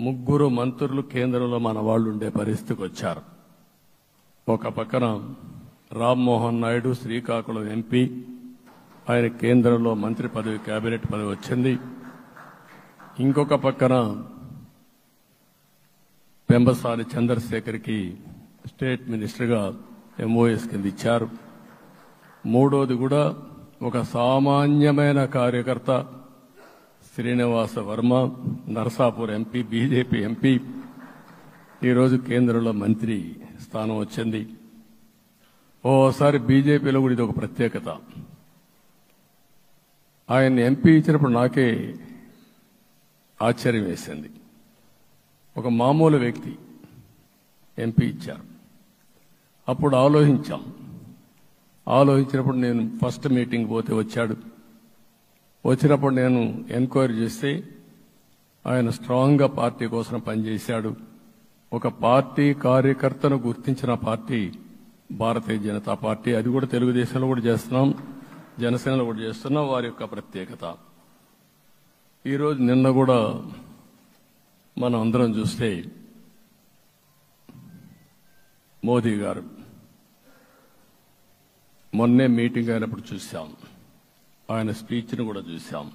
3 మంత్రులు కేంద్రంలో మన వాళ్ళు ఉండే పరిస్థితికి వచ్చారు. ఒక పక్కన రామ్మోహన్ నాయుడు శ్రీకాకుళం ఎంపీ, ఆయన కేంద్రంలో మంత్రి పదవి, కేబినెట్ పదవి వచ్చింది. ఇంకొక పక్కన పెంబసాని చంద్రశేఖర్కి స్టేట్ మినిస్టర్గా ఎంఓఎస్ కింద ఇచ్చారు. మూడోది కూడా ఒక సామాన్యమైన కార్యకర్త Srinivasa Varma, Narasapur MP, BJP MP, ఈరోజు కేంద్రంలో మంత్రి స్థానం వచ్చింది. ఓసారి బీజేపీలో కూడా ఇది ఒక ప్రత్యేకత. ఆయన ఎంపీ ఇచ్చినప్పుడు నాకే ఆశ్చర్యం వేసింది. ఒక మామూలు వ్యక్తి ఎంపీ ఇచ్చారు. అప్పుడు ఆలోచించినప్పుడు నేను ఫస్ట్ మీటింగ్ పోతే వచ్చాడు. వచ్చినప్పుడు నేను ఎంక్వైరీ చేస్తే ఆయన స్ట్రాంగ్గా పార్టీ కోసం పనిచేశాడు. ఒక పార్టీ కార్యకర్తను గుర్తించిన పార్టీ భారతీయ జనతా పార్టీ. అది కూడా తెలుగుదేశంలో కూడా చేస్తున్నాం, జనసేనలో కూడా చేస్తున్నాం. వారి యొక్క ప్రత్యేకత. ఈరోజు నిన్న కూడా మనం అందరం చూస్తే మోదీ గారు మొన్నే మీటింగ్ అయినప్పుడు చూశాం, ఆయన స్పీచ్ను కూడా చూశాం.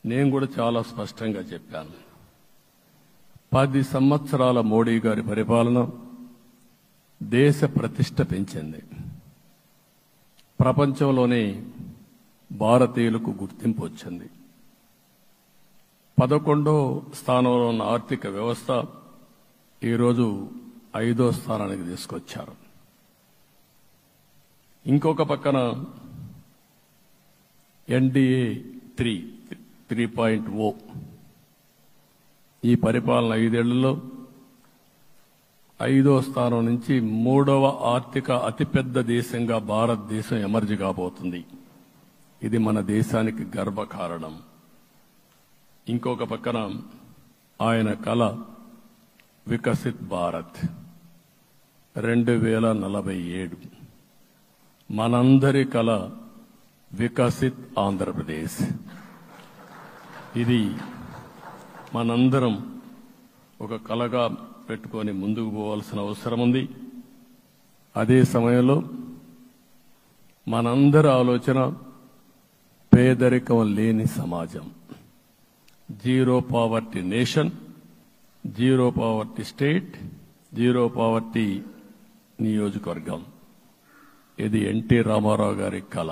నేను కూడా చాలా స్పష్టంగా చెప్పాను, 10 సంవత్సరాల మోడీ గారి పరిపాలన దేశ ప్రతిష్ట పెంచింది. ప్రపంచంలోనే భారతీయులకు గుర్తింపు వచ్చింది. 11వ స్థానంలో ఉన్న ఆర్థిక వ్యవస్థ ఈరోజు 5వ స్థానానికి తీసుకొచ్చారు. ఇంకొక పక్కన ఎన్డీఏ 3.0 ఈ పరిపాలన 5 ఏళ్లలో 5వ స్థానం నుంచి 3వ ఆర్థిక అతిపెద్ద దేశంగా భారతదేశం ఎమర్జ్ కాబోతుంది. ఇది మన దేశానికి గర్వకారణం. ఇంకొక పక్కన ఆయన కల వికసిత్ భారత్ 2047, మనందరి కల వికసిత్ ఆంధ్రప్రదేశ్. ఇది మనందరం ఒక కలగా పెట్టుకొని ముందుకు పోవాల్సిన అవసరం ఉంది. అదే సమయంలో మనందరి ఆలోచన పేదరికం లేని సమాజం, zero poverty nation, zero poverty state, zero poverty నియోజకవర్గం. ఇది ఎన్టీ రామారావు గారి కళ.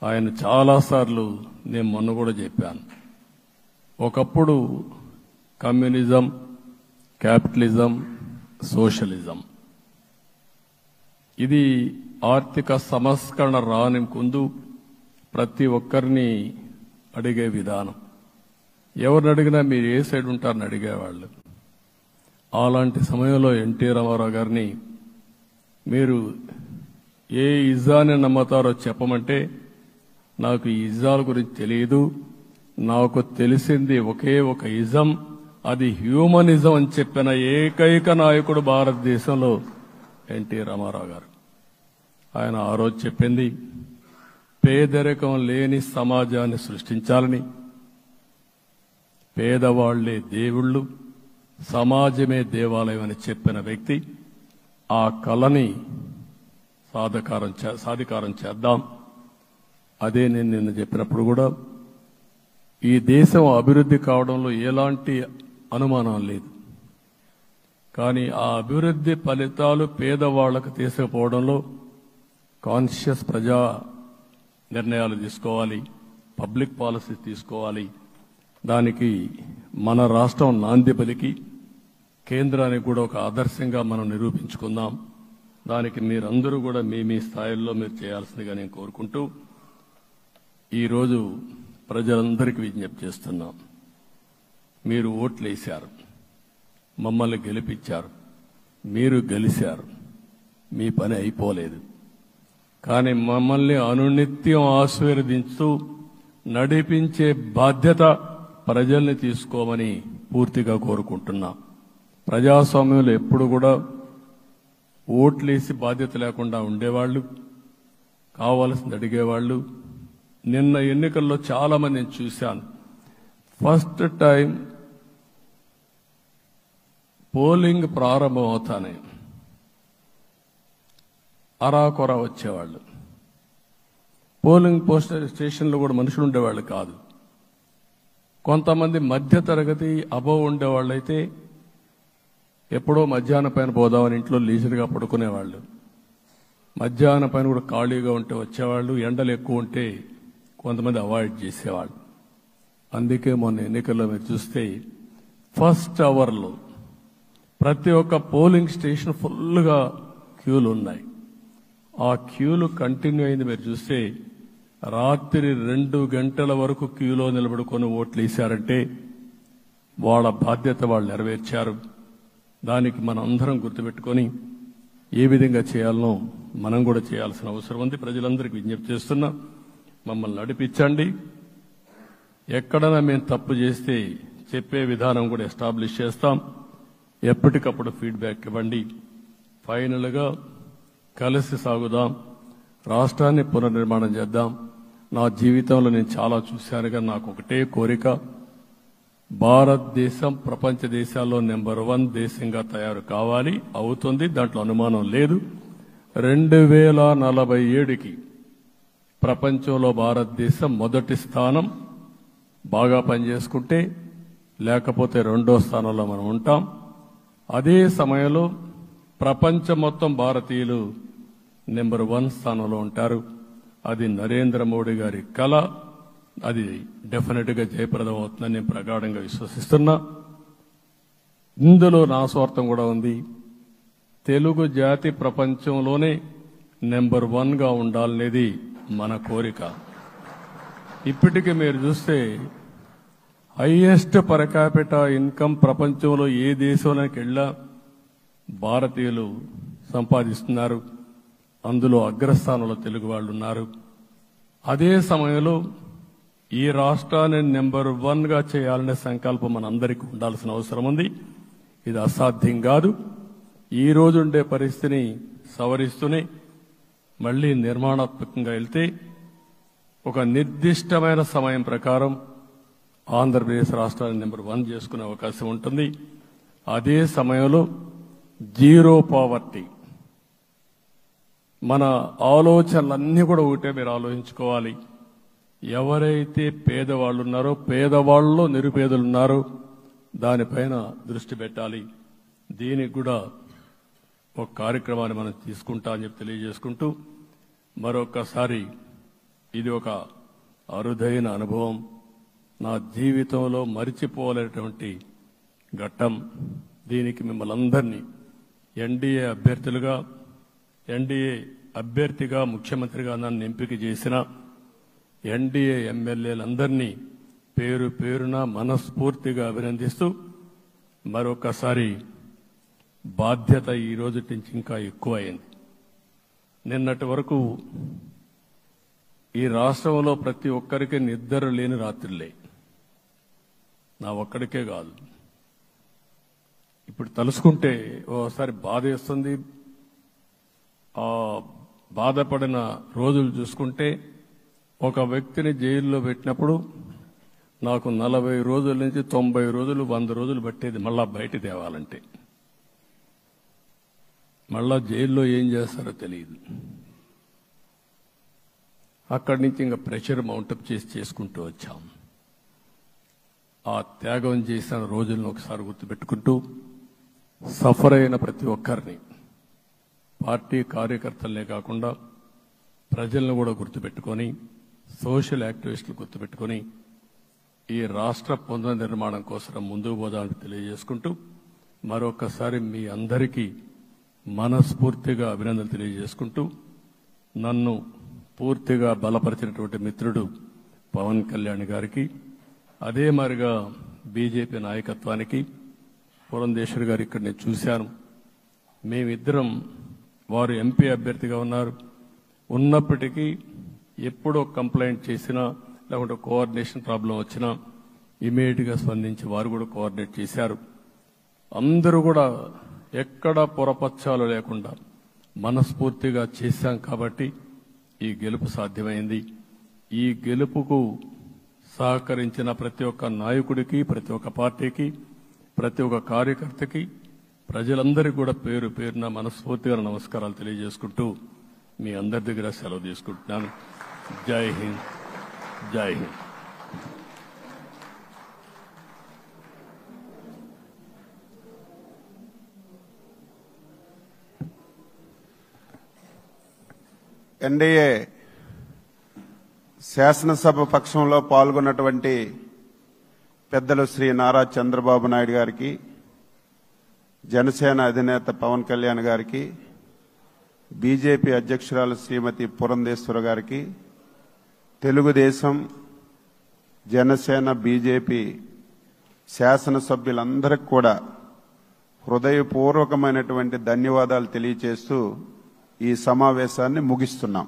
ఆయన చాలాసార్లు నేను మొన్న కూడా చెప్పాను, ఒకప్పుడు కమ్యూనిజం, క్యాపిటలిజం, సోషలిజం ఇది ఆర్థిక సంస్కరణ రాని ముందు ప్రతి ఒక్కరిని అడిగే విధానం. ఎవరిని అడిగినా మీరు ఏ సైడ్ ఉంటారని అడిగేవాళ్ళు. అలాంటి సమయంలో ఎన్టీ రామారావు గారిని మీరు ఏ ఇజాన్ని నమ్ముతారో చెప్పమంటే నాకు ఈ ఇజాల గురించి తెలియదు, నాకు తెలిసింది ఒకే ఒక ఇజం, అది హ్యూమనిజం అని చెప్పిన ఏకైక నాయకుడు భారతదేశంలో ఎన్టీ రామారావు గారు. ఆయన ఆ రోజు చెప్పింది పేదరికం లేని సమాజాన్ని సృష్టించాలని, పేదవాళ్లే దేవుళ్ళు, సమాజమే దేవాలయం అని చెప్పిన వ్యక్తి. ఆ కళని సాధికారం చేద్దాం. అదే నేను నిన్న చెప్పినప్పుడు కూడా ఈ దేశం అభివృద్ధి కావడంలో ఎలాంటి అనుమానం లేదు. కానీ ఆ అభివృద్ధి ఫలితాలు పేదవాళ్లకు తీసుకుపోవడంలో కాన్షియస్ ప్రజా నిర్ణయాలు తీసుకోవాలి, పబ్లిక్ పాలసీ తీసుకోవాలి. దానికి మన రాష్ట్రం నాంది పలికి కేంద్రానికి కూడా ఒక ఆదర్శంగా మనం నిరూపించుకుందాం. దానికి మీరందరూ కూడా మీ స్థాయిల్లో మీరు చేయాల్సిందిగా నేను కోరుకుంటూ ఈరోజు ప్రజలందరికీ విజ్ఞప్తి చేస్తున్నాం. మీరు ఓట్లు వేశారు, మమ్మల్ని గెలిపించారు, మీరు గెలిచారు, మీ పని అయిపోలేదు. కానీ మమ్మల్ని అనునిత్యం ఆశీర్వదించుతూ నడిపించే బాధ్యత ప్రజల్ని తీసుకోమని పూర్తిగా కోరుకుంటున్నాం. ప్రజాస్వామ్యంలో ఎప్పుడు కూడా ఓట్లేసి బాధ్యత లేకుండా ఉండేవాళ్లు, కావాల్సింది అడిగేవాళ్లు. నిన్న ఎన్నికల్లో చాలా మందిని చూశాను. ఫస్ట్ టైం పోలింగ్ ప్రారంభం అవుతానే అరాకొర వచ్చేవాళ్ళు. పోలింగ్ పోస్ట్ స్టేషన్లో కూడా మనుషులు ఉండేవాళ్ళు కాదు. కొంతమంది మధ్య తరగతి అబోవ్ ఉండేవాళ్ళు అయితే ఎప్పుడో మధ్యాహ్నం పైన పోదామని ఇంట్లో లీజర్గా పడుకునేవాళ్ళు. మధ్యాహ్నం పైన కూడా ఖాళీగా ఉంటే వచ్చేవాళ్ళు. ఎండలు ఎక్కువ ఉంటే కొంతమంది అవాయిడ్ చేసేవాళ్ళు. అందుకే మొన్న ఎన్నికల్లో మీరు చూస్తే ఫస్ట్ అవర్లో ప్రతి ఒక్క పోలింగ్ స్టేషన్ ఫుల్గా క్యూలు ఉన్నాయి. ఆ క్యూలు కంటిన్యూ అయింది. మీరు చూస్తే రాత్రి 2 గంటల వరకు క్యూలో నిలబడుకొని ఓట్లు వేశారంటే వాళ్ళ బాధ్యత వాళ్ళు నెరవేర్చారు. దానికి మనం అందరం గుర్తుపెట్టుకొని ఏ విధంగా చేయాలనో మనం కూడా చేయాల్సిన అవసరం ఉంది. ప్రజలందరికీ విజ్ఞప్తి చేస్తున్నా, మమ్మల్ని నడిపించండి. ఎక్కడైనా మేము తప్పు చేస్తే చెప్పే విధానం కూడా ఎస్టాబ్లిష్ చేస్తాం. ఎప్పటికప్పుడు ఫీడ్బ్యాక్ ఇవ్వండి. ఫైనల్గా కలిసి సాగుదాం, రాష్ట్రాన్ని పునర్నిర్మాణం చేద్దాం. నా జీవితంలో నేను చాలా చూశానుగా, నాకు ఒకటే కోరిక, భారతదేశం ప్రపంచ దేశాల్లో నెంబర్ 1 దేశంగా తయారు కావాలి. అవుతుంది, దాంట్లో అనుమానం లేదు. 2047కి ప్రపంచంలో భారతదేశం మొదటి స్థానం. బాగా పనిచేసుకుంటే, లేకపోతే 2వ స్థానంలో మనం ఉంటాం. అదే సమయంలో ప్రపంచం మొత్తం భారతీయులు నెంబర్ 1 స్థానంలో ఉంటారు. అది నరేంద్ర మోడీ గారి కళ. అది డెఫినెట్ గా జయప్రదం అవుతుందని నేను ప్రగాఢంగా విశ్వసిస్తున్నా. ఇందులో నా స్వార్థం కూడా ఉంది. తెలుగు జాతి ప్రపంచంలోనే నెంబర్ 1గా ఉండాలనేది మన కోరిక. ఇప్పటికీ మీరు చూస్తే హైయెస్ట్ పర్ క్యాపిటా ఇన్కమ్ ప్రపంచంలో ఏ దేశంలోకి వెళ్ళా భారతీయులు సంపాదిస్తున్నారు. అందులో అగ్రస్థానంలో తెలుగు వాళ్ళు ఉన్నారు. అదే సమయంలో ఈ రాష్ట్రాన్ని నెంబర్ 1గా చేయాలనే సంకల్పం మనందరికీ ఉండాల్సిన అవసరం ఉంది. ఇది అసాధ్యం కాదు. ఈ రోజు ఉండే పరిస్థితిని సవరిస్తూనే మళ్లీ నిర్మాణాత్మకంగా వెళ్తే ఒక నిర్దిష్టమైన సమయం ప్రకారం ఆంధ్రప్రదేశ్ రాష్ట్రాన్ని నెంబర్ 1 చేసుకునే అవకాశం ఉంటుంది. అదే సమయంలో జీరో పావర్టీ. మన ఆలోచనలన్నీ కూడా ఒకటే మీరు ఆలోచించుకోవాలి. ఎవరైతే పేదవాళ్ళు ఉన్నారో, పేదవాళ్ళలో నిరుపేదలు ఉన్నారో దానిపైన దృష్టి పెట్టాలి. దీనికి కూడా ఒక కార్యక్రమాన్ని మనం తీసుకుంటా అని చెప్పి తెలియజేసుకుంటూ, మరొకసారి ఇది ఒక అరుదైన అనుభవం. నా జీవితంలో మరిచిపోలేనటువంటి ఘట్టం. దీనికి మిమ్మల్ని అందరినీ ఎన్డీఏ అభ్యర్థిగా ముఖ్యమంత్రిగా నన్ను ఎంపిక చేసిన ఎన్డీఏ ఎమ్మెల్యేలందరినీ పేరు పేరున మనస్ఫూర్తిగా అభినందిస్తూ, మరొకసారి బాధ్యత ఈ రోజు నుంచి ఇంకా ఎక్కువైంది. నిన్నటి వరకు ఈ రాష్ట్రంలో ప్రతి ఒక్కరికి నిద్ర లేని రాత్రులే. నా ఒక్కడికే కాదు. ఇప్పుడు తలుసుకుంటే ఓసారి బాధ వేస్తుంది. ఆ బాధపడిన రోజులు చూసుకుంటే, ఒక వ్యక్తిని జైల్లో పెట్టినప్పుడు నాకు 40 రోజుల నుంచి 90 రోజులు 100 రోజులు పట్టేది మళ్ళా బయట తేవాలంటే. మళ్ళా జైల్లో ఏం చేస్తారో తెలియదు. అక్కడి నుంచి ఇంకా ప్రెషర్ మౌంటప్ చేసుకుంటూ వచ్చాం. ఆ త్యాగం చేసిన రోజులను ఒకసారి గుర్తుపెట్టుకుంటూ, సఫర్ అయిన ప్రతి ఒక్కరిని, పార్టీ కార్యకర్తలనే కాకుండా ప్రజలను కూడా గుర్తుపెట్టుకొని, సోషల్ యాక్టివిస్టులు గుర్తుపెట్టుకొని ఈ రాష్ట్ర పునర్నిర్మాణం కోసం ముందుకు పోదామని తెలియజేసుకుంటూ, మరొకసారి మీ అందరికీ మనస్ఫూర్తిగా అభినందనలు తెలియజేసుకుంటూ, నన్ను పూర్తిగా బలపరిచినటువంటి మిత్రుడు పవన్ కళ్యాణ్ గారికి, అదే మాదిరిగా బీజేపీ నాయకత్వానికి, పురంధేశ్వరి గారు ఇక్కడ నేను చూశాను. మేమిద్దరం, వారు ఎంపీ అభ్యర్థిగా ఉన్నప్పటికీ ఎప్పుడో కంప్లైంట్ చేసినా లేకుంటే కోఆర్డినేషన్ ప్రాబ్లం వచ్చినా ఇమీడియట్ గా స్పందించి వారు కూడా కోఆర్డినేట్ చేశారు. అందరూ కూడా ఎక్కడ పొరపచ్చాలు లేకుండా మనస్ఫూర్తిగా చేశాం కాబట్టి ఈ గెలుపు సాధ్యమైంది. ఈ గెలుపుకు సహకరించిన ప్రతి ఒక్క నాయకుడికి, ప్రతి ఒక్క పార్టీకి, ప్రతి ఒక్క కార్యకర్తకి, ప్రజలందరికీ కూడా పేరు పేరున మనస్ఫూర్తిగా నమస్కారాలు తెలియజేసుకుంటూ మీ అందరి దగ్గర సెలవు తీసుకుంటున్నాను. జై హింద్, జై హింద్. ఎన్డీఏ శాసనసభ పక్షంలో పాల్గొన్నటువంటి పెద్దలు శ్రీ నారా చంద్రబాబు నాయుడు గారికి, జనసేన అధినేత పవన్ కళ్యాణ్ గారికి, బీజేపీ అధ్యక్షురాలు శ్రీమతి పురంధేశ్వరి గారికి, తెలుగుదేశం, జనసేన, బీజేపీ శాసనసభ్యులందరికీ కూడా హృదయపూర్వకమైనటువంటి ధన్యవాదాలు తెలియజేస్తూ ఈ సమావేశాన్ని ముగిస్తున్నాం.